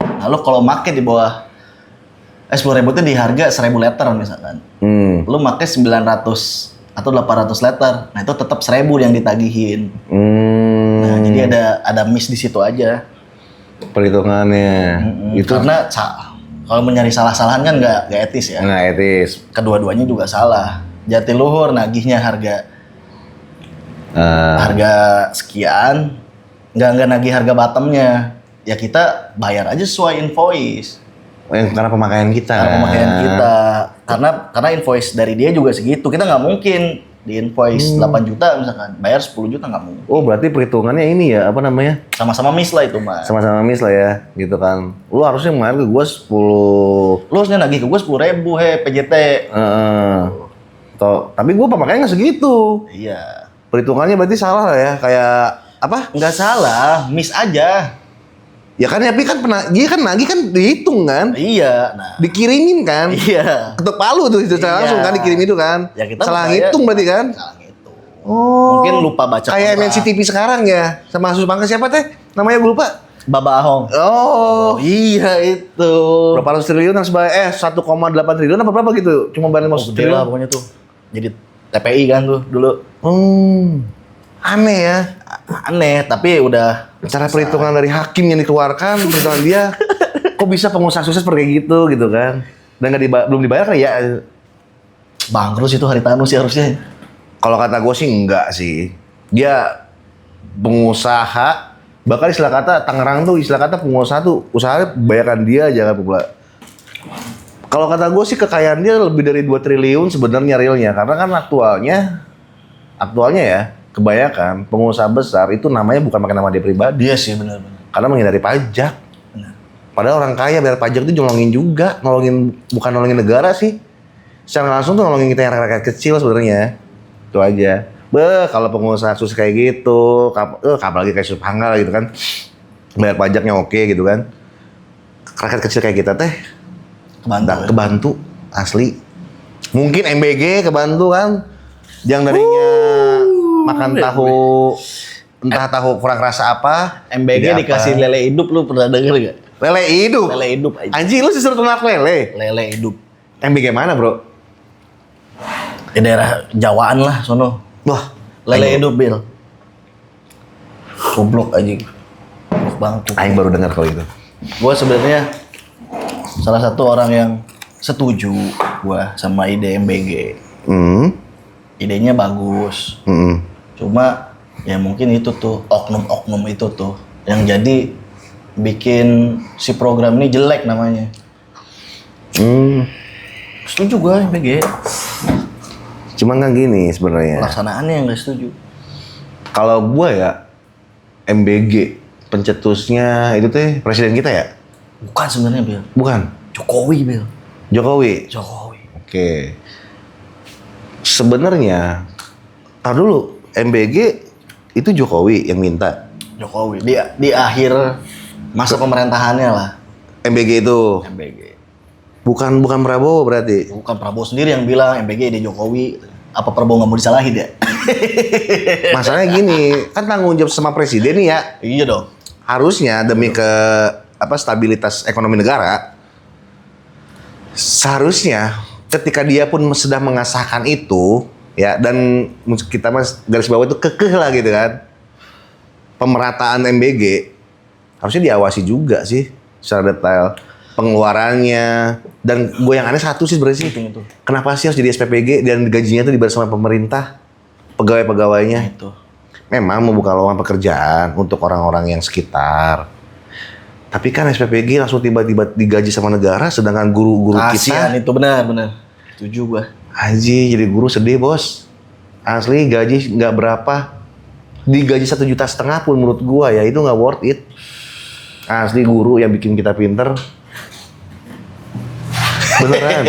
Nah lu kalau make di bawah 10.000 tuh di harga 1.000 liter misalkan. Lu make 900 atau 800 liter. Nah itu tetap 1.000 yang ditagihin. Nah jadi ada miss di situ aja. Perhitungannya. Itu Karena kalau mencari salah-salahan kan nggak etis ya. nggak etis. Kedua-duanya juga salah. Jatiluhur nagihnya harga sekian, nggak nagih harga bottomnya. Ya kita bayar aja sesuai invoice. Karena pemakaian kita. Karena invoice dari dia juga segitu. Kita nggak mungkin di invoice 8 juta misalkan, bayar 10 juta nggak mungkin. Oh berarti perhitungannya ini ya, apa namanya? Sama-sama miss lah itu mah. Sama-sama miss lah ya, gitu kan. Lu harusnya kemarin ke gua 10. Lu harusnya nagih ke gue 10.000 PJT. Tapi gua pemakaiannya nggak segitu. Iya. Perhitungannya berarti salah lah ya, kayak apa? Nggak salah, miss aja. Ya kan, tapi kan dia kan nagih kan dihitung kan? Iya, nah. Dikirimin kan? Iya. Ketuk palu tuh itu Iya. langsung kan dikirim itu kan? Ya kita salah bayar, ngitung berarti kan? Salah ngitung. Oh. Mungkin lupa baca Kayak kontrak. MNC TV sekarang ya, sama Asus Bangka siapa teh? Namanya gue lupa. Baba Ahong. Oh. Iya itu. Berapa ratus triliun yang sebagai 1,8 triliun apa berapa gitu? Cuma balik 500 Gede lah triliun. pokoknya tuh. Jadi TPI kan tuh dulu. Aneh ya. Aneh, tapi udah Cara perhitungan dari hakim yang dikeluarkan, perhitungan dia, kok bisa pengusaha sukses seperti gitu kan? Dan belum dibayar kan ya? bangkrut itu Haritanu sih harusnya. Kalau kata gue sih enggak sih. Dia pengusaha, bahkan istilah kata Tangerang tuh istilah kata pengusaha tuh usahanya bayarkan dia aja kan pula. Kalau kata gue sih kekayaan dia lebih dari 2 triliun sebenarnya realnya, karena kan aktualnya ya kebanyakan pengusaha besar itu namanya bukan pakai nama dia pribadi. Dia sih benar-benar. Karena menghindari pajak. Padahal orang kaya bayar pajak itu nolongin juga, bukan nolongin negara sih. Secara langsung tuh nolongin kita yang rakyat kecil sebenarnya. Itu aja. Kalau pengusaha sukses kayak gitu, apalagi kayak Subhangga gitu kan, bayar pajaknya oke gitu kan. Rakyat kecil kayak kita teh kebantu asli. Mungkin MBG kebantu kan, yang darinya makan tahu, entah tahu kurang rasa apa. MBG jadi dikasih apa. lele hidup, lu pernah denger gak? Lele hidup. Lele hidup aja. Anjing lu disuruh ternak lele. Lele hidup. MBG mana bro? Di daerah Jawaan lah sono. Wah, Lele hidup Bil. Goblok aja. Goblok bangku. Aing baru dengar kalau itu. Gue sebenarnya salah satu orang yang setuju gua sama ide MBG. Idenya bagus. Cuma ya mungkin itu tuh oknum-oknum itu tuh yang jadi bikin si program ini jelek namanya. Setuju gua MBG. Cuman kan gini sebenarnya. Pelaksanaannya yang gak setuju. Kalau gua ya MBG pencetusnya itu teh presiden kita ya? Bukan sebenarnya Bil. Bukan. Jokowi Bil. Jokowi. Oke. Sebenarnya tar dulu MBG itu Jokowi yang minta. Jokowi di akhir masa pemerintahannya lah. MBG itu. MBG. Bukan Prabowo berarti. Bukan Prabowo sendiri yang bilang MBG ide Jokowi. Apa Prabowo nggak mau disalahin ya? Masalahnya gini, kan tanggung jawab sama presiden nih ya. Iya dong. Harusnya demi ke stabilitas ekonomi negara, seharusnya ketika dia pun sedang mengesahkan itu ya, dan kita mas garis bawah itu kekeh lah gitu kan, pemerataan MBG harusnya diawasi juga sih secara detail pengeluarannya. Dan gue yang aneh satu sih sebenarnya sih, Itu. kenapa sih harus jadi SPPG dan gajinya tuh dibayar sama pemerintah pegawai-pegawainya. Itu. Memang membuka lowongan pekerjaan untuk orang-orang yang sekitar. Tapi kan SPPG langsung tiba-tiba digaji sama negara, sedangkan guru-guru Kasian kita... itu benar. Setuju gua. Haji, jadi guru sedih bos. Asli gaji nggak berapa. Digaji 1,5 juta pun menurut gua ya itu nggak worth it. Asli guru yang bikin kita pinter. Beneran.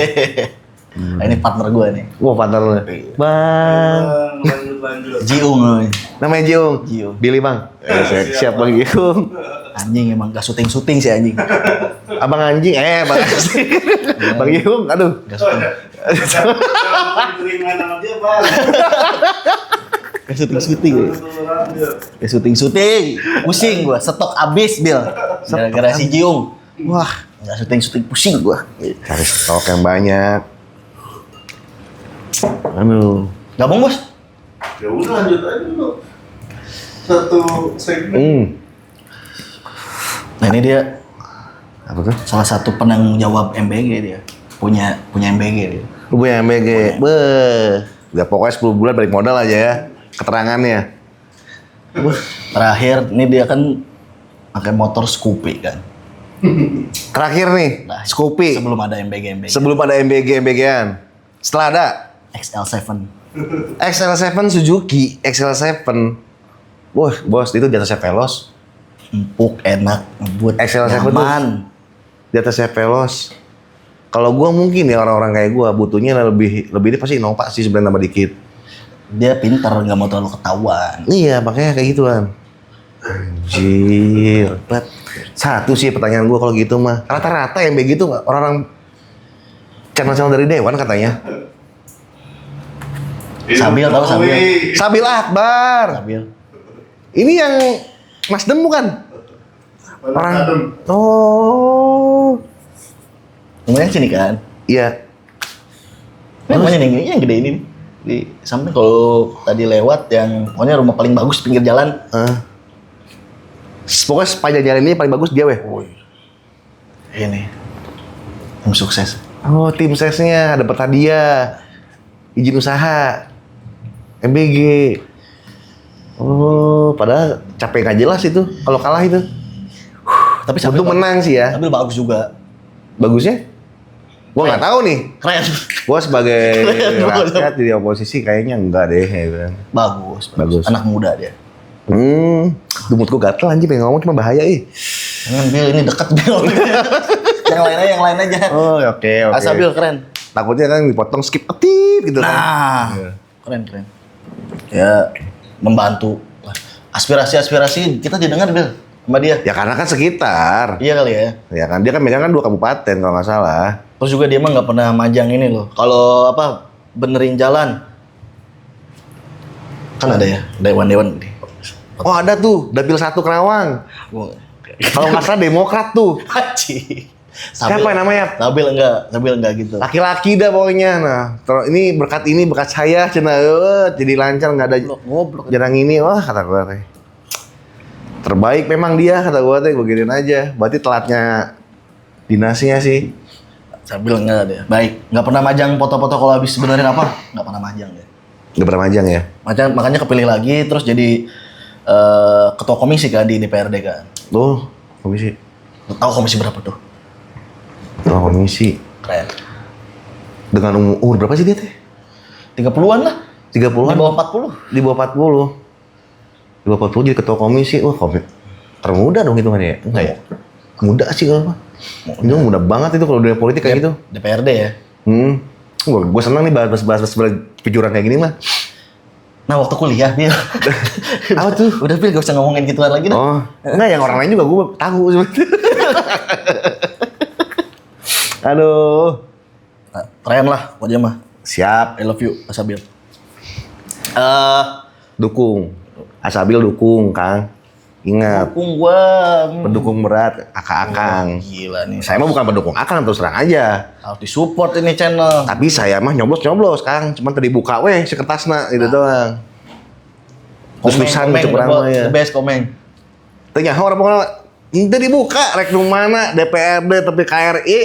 Nah, ini partner gua nih. Wah partner lu. Bang. Jiung namanya. Namanya Jiung. Jiung. Billy bang. Siap bang Jiung. Anjing emang gak syuting si anjing. Abang anjing, bang anjing. Bang Jiung, aduh. Gak syuting. Gak syuting. Gak syuting. Pusing gua, stok abis Bil. Gara-gara si Jiung. Wah, gak syuting pusing gua. Cari stok yang banyak. Aduh. Gabung bos? Ya udah lanjut aja dulu. Satu segmen. Nah ini dia Apa tuh? salah satu penanggung jawab MBG dia. Punya MBG dia. Lu punya MBG. Beuh. Udah pokoknya 10 bulan balik modal aja ya. Keterangannya. Terakhir ini dia kan pakai motor Scoopy kan. Terakhir nih, Nah, Scoopy. Sebelum ada MBG. Sebelum ada MBG-MBG-an. Setelah ada XL7. XL7 Suzuki, XL7. Wah, bos, itu di atasnya Veloz. Empuk, enak, ngebut, XL7 tuh. nyaman. Di atasnya Veloz. Kalau gua mungkin ya orang-orang kayak gua butuhnya lebih ini pasti Innova sih sebenarnya tambah dikit. Dia pinter, nggak mau terlalu ketahuan. Iya, makanya kayak gituan. Anjir. Satu sih pertanyaan gua kalau gitu mah. Rata-rata yang begitu orang-orang channel-channel dari Dewan katanya. Sabil tahu Sabil? Sabil Akbar. Sabil. Ini yang Nasdem bukan? Orang. Oh. Kemudian sini kan. Iya. Namanya nih, yang gede ini nih. Di samping kalau tadi lewat yang pokoknya rumah paling bagus pinggir jalan. Pokoknya sepanjang jalan ini paling bagus dia weh. Ini. Tim sukses. Oh, tim sesnya dapat hadiah. Izin usaha. MBG. Oh, padahal capek nggak jelas itu kalau kalah itu. Tapi Sabil Untung menang sih ya. Sabil bagus juga. Bagusnya? Gua nggak tahu nih. Keren. Gua sebagai Keren, rakyat di oposisi kayaknya enggak deh. Ya kan. Bagus. Anak muda dia. Dumut gua gatel anjing pengen ngomong cuma bahaya Jangan Bil, ini deket Bil. yang lain aja. Oh, oke. Sabil keren. Takutnya kan dipotong skip ketit gitu kan. Nah, keren. Ya, membantu. Aspirasi kita didengar Bil sama dia. Ya karena kan sekitar. Iya kali ya. Ya kan dia kan megang kan 2 kabupaten kalau nggak salah. Terus juga dia mah nggak pernah majang ini loh. Kalau benerin jalan kan ada ya dewan. Oh ada tuh Dapil 1 Kerawang. Kalau nggak salah Demokrat tuh. Haji. Siapa yang namanya? Sabil enggak gitu. Laki-laki dah pokoknya. Nah, ini berkat saya cina jadi lancar nggak ada Goblok. jarang ini. Wah kata gue teh. Terbaik memang dia kata gue teh, gue giniin aja. Berarti telatnya dinasnya sih. Sabil enggak dia. Baik, nggak pernah majang foto-foto kalau habis benerin apa? Nggak pernah majang dia. Nggak pernah majang ya? Makanya kepilih lagi terus jadi ketua komisi kan di DPRD kan. Tuh komisi. Tahu komisi berapa tuh? Ketua komisi. Keren. Dengan umur berapa sih dia teh? 30-an lah. 30-an? Di bawah 40. Di bawah 40. Di bawah 40 jadi ketua komisi. Wah, termuda dong hitungannya ya? Enggak ya? Muda sih kalau mah. Itu muda banget itu kalau dunia politik kayak gitu. DPRD ya. Gue senang nih bahas pejuran kayak gini mah. Nah waktu kuliah Bil. Apa tuh? Udah Bil, gak usah ngomongin gituan lagi dah. Oh, enggak, yang orang lain juga gue tahu sebenarnya. Aduh. Nah, keren lah pokoknya mah. Siap. I love you Asabil. Dukung. Asabil dukung, Kang. Ingat, Dukung gua. pendukung berat akang-akang. Gila nih. Saya mah bukan pendukung akang, terus terang aja. Harus disupport ini channel. Tapi saya mah nyoblos-nyoblos, Kang. Cuman tadi buka weh si kertasna gitu doang. Terus-terusan Komen, gitu kurang mah ya. the best komen. Tanya orang pokoknya itu dibuka rek nu mana DPRD tapi KRI.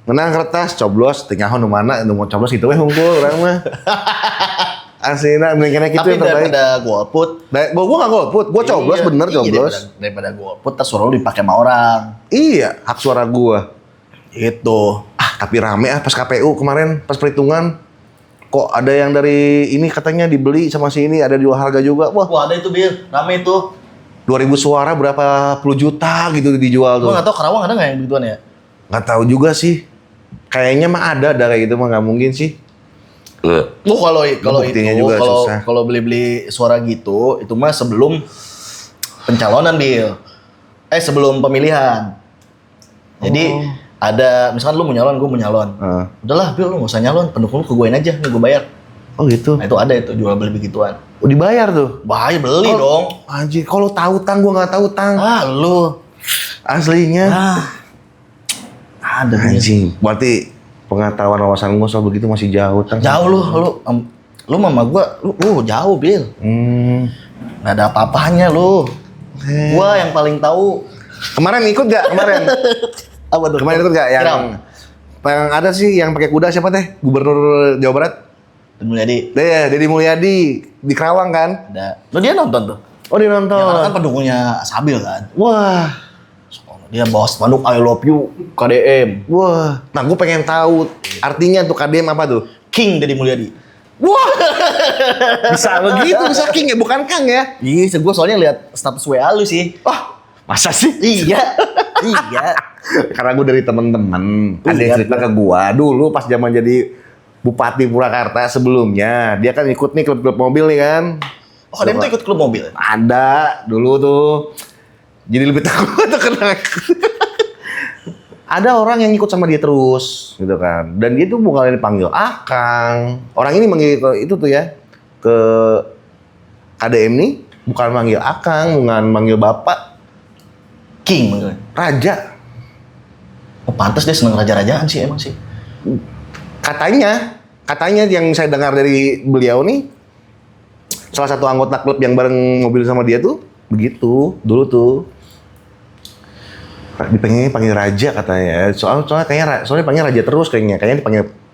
Menang kertas coblos tanya nu mana nu mau coblos gitu weh hungkul urang mah. Aslinya mendingan gitu Tapi yang terbaik. daripada golput, Gua nggak golput, gua coblos iya, bener iya, coblos. daripada golput, tas suara lu dipakai sama orang. Iya, hak suara gua. Itu. Tapi rame pas KPU kemarin pas perhitungan. Kok ada yang dari ini katanya dibeli sama si ini ada jual harga juga. Wah ada itu Bil, rame itu. 2000 suara berapa puluh juta gitu dijual tuh. Gua nggak tahu Karawang ada nggak yang begituan ya? Nggak tahu juga sih. Kayaknya mah ada kayak gitu mah nggak mungkin sih. Kalau Buktinya itu juga susah. kalau beli suara gitu itu mah sebelum pencalonan Bil. Sebelum pemilihan. Jadi ada misalkan lu mau nyalon, gue mau nyalon. Udahlah Bil, lu nggak usah nyalon, pendukung lu ke guein aja, nih gue bayar. Oh gitu. Nah itu ada itu jual beli begituan. Oh, dibayar tuh. Bahaya beli dong. Anjir, kalau tahu tang gua nggak tahu tang. Lu. Aslinya. Ada Bil. Anjing. Berarti pengetahuan wawasan gua soal begitu masih jauh tang. Jauh lu mama gua, lu jauh Bil. Nggak ada apa-apanya lu. Gua yang paling tahu. Kemarin ikut gak? Kemarin. Apa tuh? Kemarin ikut gak? Yang ada sih yang pakai kuda siapa teh? Gubernur Jawa Barat. Mulyadi. Deddy Mulyadi di Kerawang kan? Ada. Lu dia nonton tuh. Oh dia nonton. Ya, karena kan pendukungnya Sabil kan. Wah. Dia bawa spanduk I love you KDM. Wah. Nah gue pengen tahu artinya tuh KDM apa tuh? King Deddy Mulyadi. Wah. Bisa begitu, bisa King ya, bukan Kang ya? Iya, gue soalnya lihat status WA lu sih. Wah. Masa sih? Iya. Iya. Karena gue dari temen-temen ada yang Iya, cerita ke gue dulu pas zaman jadi Bupati Purwakarta sebelumnya dia kan ikut nih klub-klub mobil nih kan. Oh, ada yang tuh ikut klub mobil. Ada dulu tuh. Jadi lebih takut tuh kena. Ada orang yang ikut sama dia terus gitu kan. Dan dia tuh bukan dipanggil Akang. Orang ini manggil ke itu tuh ya ke KDM nih bukan manggil Akang, bukan manggil Bapak. King manggilnya. Raja. Oh, pantas dia seneng raja-rajaan sih emang sih. Katanya yang saya dengar dari beliau nih, salah satu anggota klub yang bareng mobil sama dia tuh begitu dulu tuh. Dipengen panggil raja katanya. Soalnya panggil raja terus kayaknya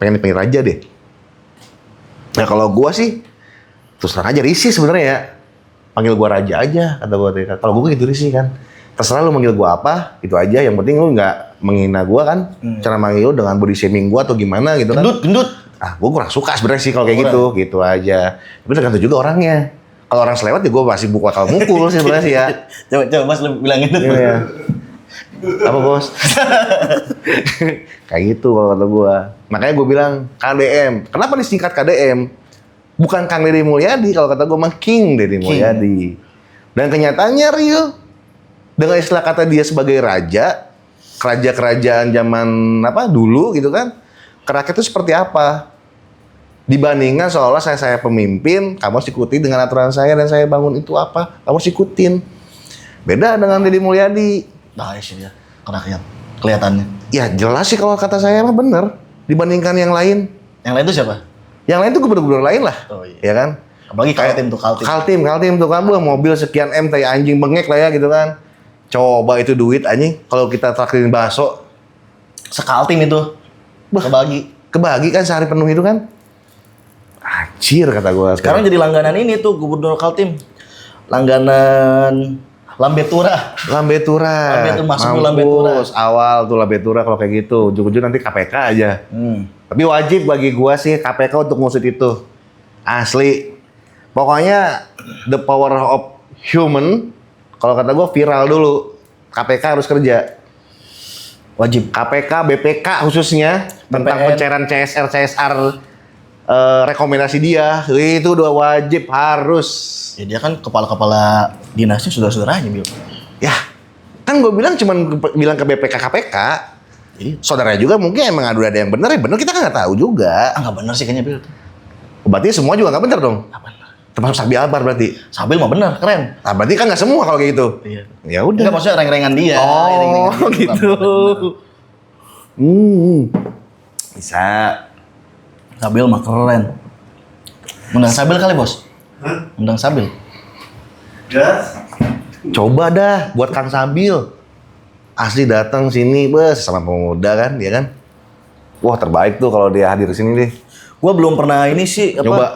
pengen dipanggil raja deh. Nah kalau gua sih terus terang aja risih sebenarnya ya. Panggil gua raja aja kata gua. Kalau gua gitu risih kan. Terserah lu manggil gua apa, itu aja. Yang penting lu nggak menghina gua kan. Cara manggil lu dengan body shaming gua atau gimana gitu kan. Gendut. Gua kurang suka sebenarnya sih kalau kayak gitu aja. Tapi tergantung juga orangnya. Kalau orang selewat ya gua masih bakal mukul sih sebenarnya sih ya. Coba Mas lu bilangin dulu. Iya. Apa bos? Kayak gitu kalau kata gua. Makanya gua bilang KDM. Kenapa disingkat KDM? Bukan Kang Deddy Mulyadi kalau kata gua mah King Deddy Mulyadi. Dan kenyataannya real. Dengan istilah kata dia sebagai raja, kerajaan zaman apa dulu gitu kan, rakyat itu seperti apa? Dibandingkan seolah saya pemimpin, kamu harus ikuti dengan aturan saya dan saya bangun itu apa, kamu harus ikutin. Beda dengan Deddy Mulyadi. Nah, sih dia. Kena kelihatannya. Ya jelas sih kalau kata saya mah bener dibandingkan yang lain. Yang lain itu siapa? Yang lain tuh gubernur-gubernur lain lah, Oh iya. ya kan? Apalagi Kaltim tuh Kaltim. Kaltim tuh kan, mobil sekian M, tai anjing bengek lah ya gitu kan. Coba itu duit anjing, kalau kita traktirin bakso. Sekaltim itu. Kebagi kan sehari penuh itu kan. Anjir kata gua. Sekarang jadi langganan ini tuh Gubernur Kaltim. Langganan Lambetura. Lambetura. Masuk Lambetura. Awal tuh Lambetura kalau kayak gitu. Ujung-ujung nanti KPK aja. Tapi wajib bagi gua sih KPK untuk ngusut itu. Asli. Pokoknya the power of human. Kalau kata gua viral dulu. KPK harus kerja. Wajib. KPK, BPK khususnya. Tentang BPN. pencairan CSR rekomendasi dia. Itu udah wajib harus. Ya dia kan kepala-kepala dinasnya saudara-saudaranya, Bil. Ya, kan gue bilang cuman bilang ke BPK KPK. Iya. Saudaranya juga mungkin emang ada yang bener ya bener, kita kan nggak tahu juga. Ah, nggak bener sih kayaknya, Bil. Berarti semua juga nggak bener dong. Nggak bener. Termasuk Sabi Albar berarti. Sabil mah bener, keren. Nah, berarti kan nggak semua kalau kayak gitu. Iya. Ya udah. Enggak, maksudnya reng-rengan dia. Oh, Reng-rengan dia. gitu. Bisa. Sabil mah keren. Undang Sabil kali, Bos. Undang Sabil. Gas. Coba dah buat Kang Sabil. Asli datang sini, bos, sama pemuda kan, ya kan? Wah, terbaik tuh kalau dia hadir sini deh. Gua belum pernah ini sih apa? Nyoba.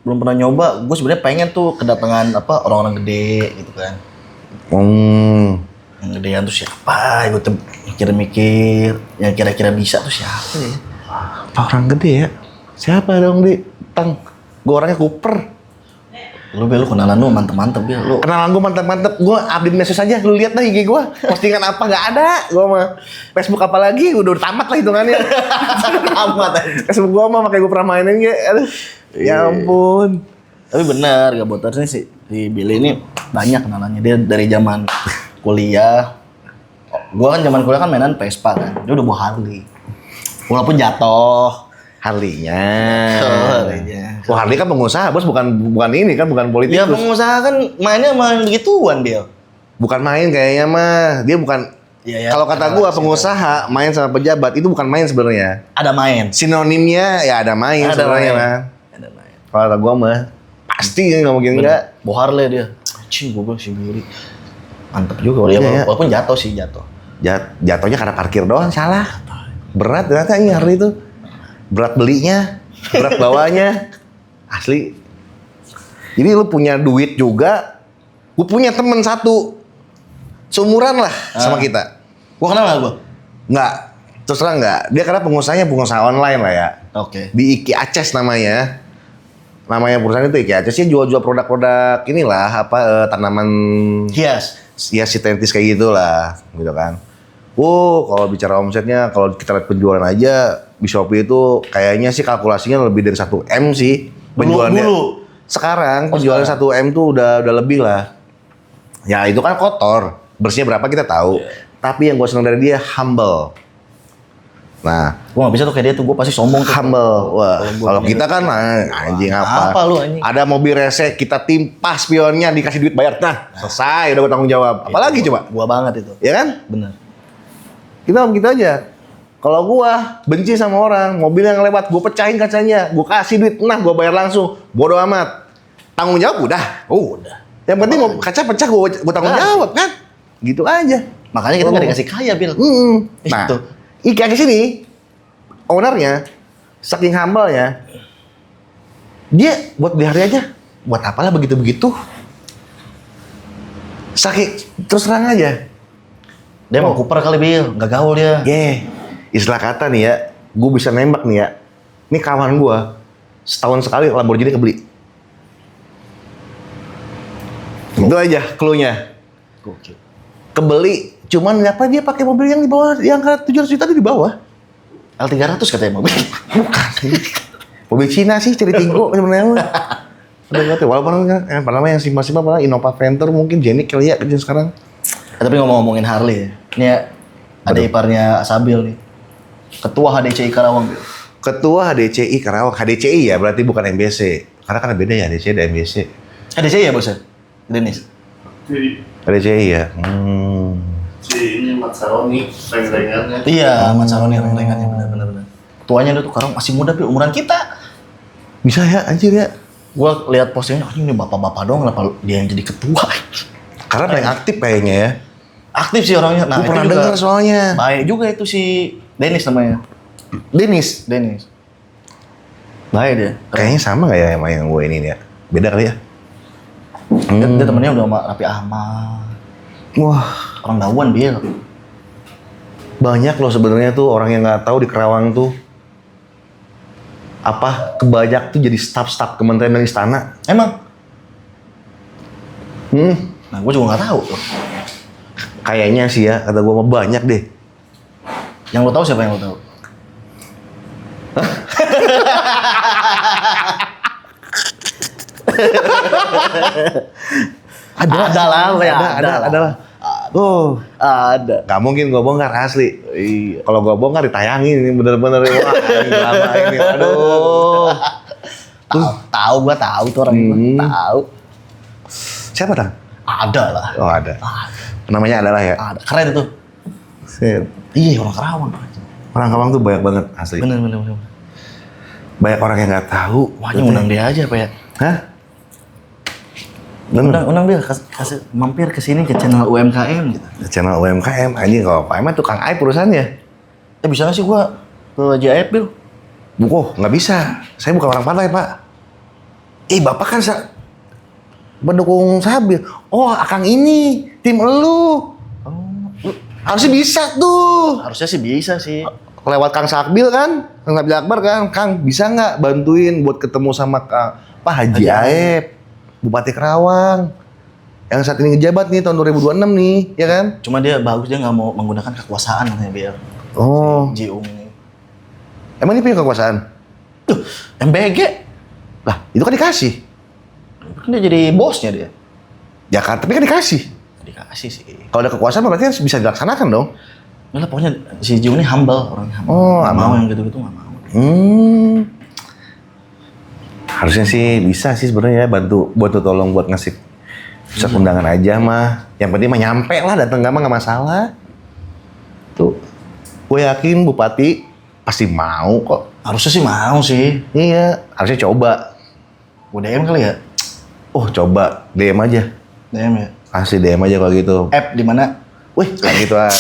Belum pernah nyoba. Gue sebenarnya pengen tuh kedatangan apa orang-orang gede gitu kan. Yang gedean tuh siapa? Gue tuh mikir-mikir yang kira-kira bisa tuh siapa ya? Apa orang gede ya? Siapa dong, Di? Tang. Gue orangnya kuper. Lu Bel, lu kenalan lu mantep-mantep Bel. Lu Kenalan gue mantap-mantap. Gue update medsos aja. Lu lihat dah IG gue. Postingan apa nggak ada. Gue mah Facebook apa lagi? Udah tamat lah hitungannya. amat aja. Facebook gue mah makanya gue pernah mainin ya. Aduh. Ya ampun. Tapi benar, Gaboters ini si Billy ini banyak kenalannya. Dia dari zaman kuliah. Gua kan zaman kuliah kan mainan Vespa kan. Dia udah bawa Harley. Walaupun jatuh. Harley-nya. Harley-nya. Wah, Harley kan pengusaha, bos, bukan ini kan, bukan Ya politikus. pengusaha kan mainnya main begituan Bill. Bukan main kayaknya mah. Dia bukan. Iya, ya, Kalau kata gua pengusaha main sama pejabat itu bukan main sebenarnya. ada main. Sinonimnya ya ada main Ada sebenarnya main. mah. Ada main. Kalau kata gua mah pasti nggak mungkin enggak. Bawa Harley dia. Cing gua bilang si Billy. Mantep juga dia, Iya, ya. walaupun jatuh sih jatuh. Jatuhnya karena parkir doang salah. Berat ternyata ini Harley itu. Berat belinya, berat bawanya. Asli. Jadi lu punya duit juga. Gue punya temen satu. Seumuran lah sama kita. Gua kenal gak gua? Nggak, terus terang nggak. Dia karena pengusaha online lah ya. Oke. Di Iki Aces namanya. Namanya perusahaan itu Iki Aces. Dia jual-jual produk-produk inilah apa tanaman Hias. ya sintetis kayak gitulah, gitu kan. Kalau bicara omsetnya, kalau kita lihat penjualan aja di Shopee itu kayaknya sih kalkulasinya lebih dari 1 M sih penjualannya. Dulu. Sekarang penjualan 1 M tuh udah lebih lah. Ya itu kan kotor, bersihnya berapa kita tahu. Tapi yang gue seneng dari dia humble. Nah, Gua gak bisa tuh kayak dia tuh, gua pasti sombong tuh. humble. Wah, Kalau gua kalau punya kita kan anjing apa? Apa lu, anjing? Ada mobil rese, kita timpa spionnya, dikasih duit bayar. Nah, selesai, udah gue tanggung jawab. Apalagi Itu coba? Gua banget itu. Ya kan? Bener. Kita gitu aja. Kalau gua benci sama orang, mobil yang lewat, gua pecahin kacanya, gua kasih duit, nah gua bayar langsung, bodo amat. Tanggung jawab udah. Udah. Yang penting mau kaca pecah gua tanggung jawab kan. Gitu aja. Makanya kita nggak dikasih kaya, Bil. Nah, Itu. Iki di sini, ownernya, saking humble-nya, dia buat beli hari aja, buat apalah begitu-begitu. Saking, terus terang aja. Dia mau kuper kali, Bil. Nggak gaul dia. Istilah kata nih ya, gue bisa nembak nih ya. Ini kawan gue, setahun sekali Lamborghini kebeli. Itu aja clue-nya. Gokil. Kebeli, cuman apa dia pakai mobil yang di bawah, yang ke 700 juta itu di bawah. L300 katanya mobil. Bukan. Mobil Cina sih, ceri tinggo sebenarnya. Udah nggak tahu, walaupun yang pertama yang simpel-simpel apa Innova Venture mungkin Jenik kali ya kerja sekarang. Tapi ngomong-ngomongin Harley ya. Ini ya, ada iparnya Sabil nih. Ketua HDCI Karawang, Bil. Ketua HDCI Karawang, HDCI ya berarti bukan MBC. Karena kan beda ya HDCI dan MBC. HDCI ya, Bos ya? Denis. Si, HDCI ya. si ini Mat Saroni, reng-rengannya. Iya, Mas Saroni reng-rengannya benar-benar. Tuanya dia tuh Karawang masih muda, Bil. Umuran kita. Bisa ya anjir ya. Gua lihat postingnya, ini bapak-bapak doang, kenapa dia yang jadi ketua? Karena paling aktif kayaknya ya. Aktif sih orangnya. Nah, Gue itu pernah juga dengar soalnya. baik juga itu si Denis namanya. Denis. Denis. Baik dia. Kayaknya sama gak ya sama yang gue ini ya? Beda kali ya? Dia temennya udah sama Raffi Ahmad. Wah, Orang Dawan Bil. banyak loh sebenarnya tuh orang yang nggak tahu di Kerawang tuh apa kebanyak tuh jadi staf-staf kementerian dan istana. Emang? Nah, gue juga nggak tahu tuh. Kayaknya sih ya, kata gue mah banyak deh. Yang lo tahu siapa yang lo tahu? Ada lah, kayak ada lah. Oh, Ada. nggak mungkin gue bongkar asli. Iya. Kalau gue bongkar ditayangin ini bener-bener wah ini drama ini. Aduh. Tahu gua tahu tuh orang gua tahu. Siapa Tang? Ada lah. Oh ada. Namanya adalah ya. Ada. Keren tuh. Set. Iya, orang Karawang. Orang Karawang tuh banyak banget asli. Bener. Banyak orang yang nggak tahu. Wah, undang dia aja apa ya? Hah? Bener. Undang dia kasih mampir ke sini ke channel UMKM gitu. Channel UMKM anjing kalau UMKM tukang aib perusahaannya. Bisa nggak sih gua ke JAF, Bil? Oh, nggak bisa. Saya bukan orang pantai, Pak. Bapak kan pendukung Sabil. Oh, Akang ini tim elu. Harusnya bisa tuh. Harusnya sih bisa sih. Lewat Kang Sakbil kan, Kang Sabil Akbar kan. Kang bisa nggak bantuin buat ketemu sama Pak Haji Aep, Bupati Kerawang. Yang saat ini ngejabat nih tahun 2026 nih, ya kan? Cuma dia bagus, dia nggak mau menggunakan kekuasaan katanya, Bil. Oh, Si Jiung ini. emang ini punya kekuasaan? Tuh, MBG. Lah, itu kan dikasih. Kan dia jadi bosnya dia. Ya kan, tapi kan dikasih. Dikasih sih. Kalau ada kekuasaan berarti kan bisa dilaksanakan dong. Nah, pokoknya si Jiung ini humble, orang humble. Oh, nggak mau humble. yang gitu-gitu, nggak mau. Harusnya sih bisa sih sebenarnya bantu tolong buat ngasih pusat undangan aja mah. Yang penting mah nyampe lah, datang nggak masalah. Tuh, gue yakin Bupati pasti mau kok. Harusnya sih mau sih. Iya, harusnya coba. Gue DM kali ya? Oh, coba DM aja. DM ya? Kasih DM aja kalau gitu. App di mana? Wih, nggak gitu ah.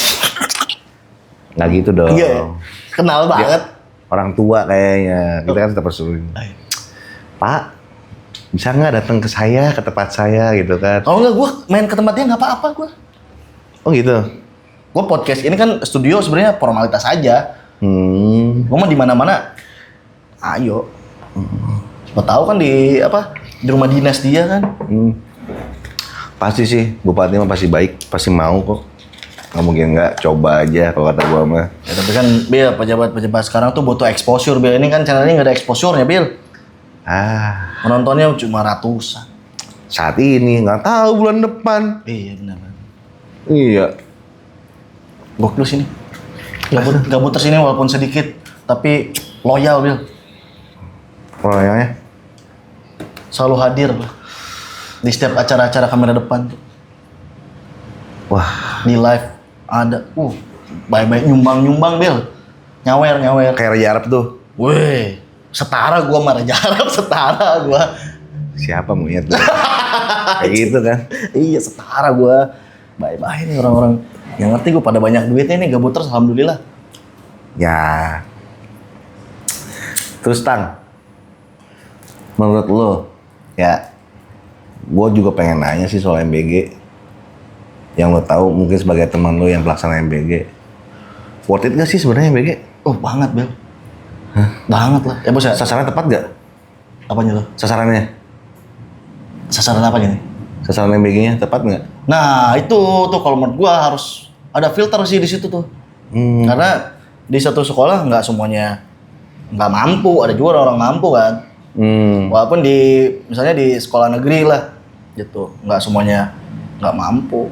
Nggak gitu dong. Iya. Kenal banget. Orang tua kayaknya. Kita kan tetap persuruh. Pak, bisa nggak datang ke saya, ke tempat saya gitu kan? Kalau nggak gue main ke tempat dia nggak apa-apa gue. Oh gitu. Gue podcast ini kan studio sebenarnya formalitas aja. Gue mah di mana-mana. Ayo. Siapa tahu kan di rumah dinas dia kan. Pasti sih, Bupati mah pasti baik, pasti mau kok. Nggak mungkin nggak, coba aja kalau kata gua mah. Ya tapi kan Bil, pejabat-pejabat sekarang tuh butuh exposure Bil. Ini kan channelnya nggak ada exposure-nya Bil. Penontonnya cuma ratusan. Saat ini nggak tahu bulan depan. Iya benar. Iya. Gokil sini. Gabut sini walaupun sedikit, tapi loyal Bil. Proyeknya? Selalu hadir di setiap acara-acara kamera depan tuh. Wah, Di live ada. Baik-baik nyumbang Bil. Nyawer. kayak Raja Arab tuh. Weh, setara gua sama Raja Arab, setara gua. Siapa monyet tuh? Kayak gitu kan. Iya, setara gua. Baik-baik nih orang-orang. Yang ngerti gua pada banyak duitnya nih, gabuters alhamdulillah. Ya. Terus Tang, menurut lo, ya, gua juga pengen nanya sih soal MBG. Yang lo tahu mungkin sebagai teman lo yang pelaksana MBG. Worth it gak sih sebenarnya MBG? Oh, banget, Bel. Banget lah. Ya, Bos ya. Sasaran tepat gak? Apanya lo? Sasarannya? Sasaran apa nih? Sasaran MBG-nya tepat nggak? Nah, itu tuh kalau menurut gua harus ada filter sih di situ tuh. Karena di satu sekolah nggak semuanya nggak mampu, ada juga orang mampu kan. Walaupun misalnya di sekolah negeri lah, gitu, nggak semuanya nggak mampu.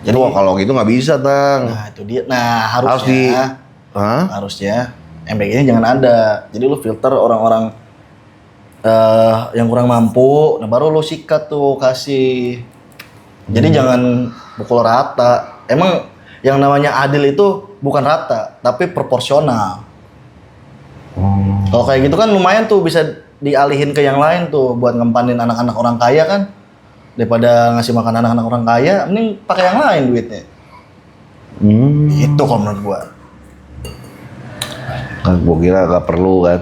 Jadi wah kalau gitu nggak bisa Tang. Nah itu dia. Nah harusnya MBG-nya jangan ada. Jadi lu filter orang-orang yang kurang mampu, nah baru lu sikat tuh kasih. Jadi jangan pukul rata. Emang yang namanya adil itu bukan rata, tapi proporsional. Kalau kayak gitu kan lumayan tuh bisa dialihin ke yang lain tuh buat ngempanin anak-anak orang kaya kan. Daripada ngasih makan anak-anak orang kaya, mending pakai yang lain duitnya. Itu kalau menurut gua. Gua kira gak perlu kan.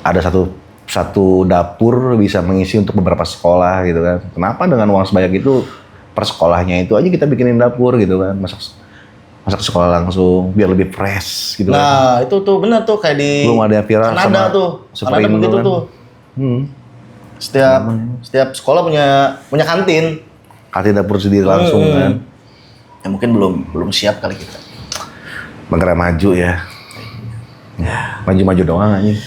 Ada satu dapur bisa mengisi untuk beberapa sekolah gitu kan. Kenapa dengan uang sebanyak itu per sekolahnya itu aja kita bikinin dapur gitu kan. Masak sekolah langsung biar lebih fresh gitu kan. Nah, itu tuh benar tuh kayak di belum ada yang viral Kanada sama tuh. Kanada begitu kan. tuh. Setiap sekolah punya kantin. Kantin dapur sendiri langsung kan. Ya mungkin belum siap kali kita. Negara maju ya. Maju-maju doang anjing.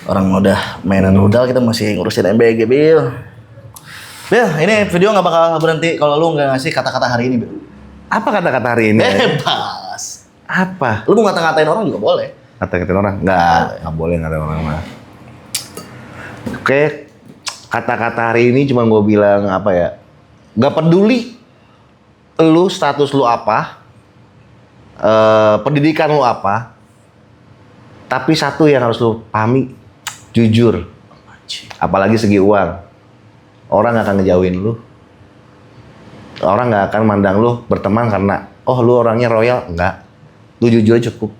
Orang udah mainan rudal, kita masih ngurusin MBG, Bil. Bil, ini video nggak bakal berhenti kalau lu nggak ngasih kata-kata hari ini, Bil. Apa kata-kata hari ini? Bebas. Apa? Lu mau ngata-ngatain orang juga boleh. Kata-katain orang? Nggak boleh ngatain orang mah. Oke, kata-kata hari ini cuma gue bilang apa ya? Gak peduli lu status lu apa, pendidikan lu apa, tapi satu yang harus lu pahami, jujur. Apalagi segi uang, orang gak akan ngejauhin lu. Orang gak akan mandang lu berteman karena oh lu orangnya royal, enggak. Lu jujur aja cukup.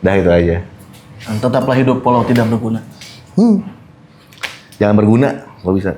Dah itu aja. Dan tetaplah hidup walau tidak berguna. Jangan berguna kalau bisa.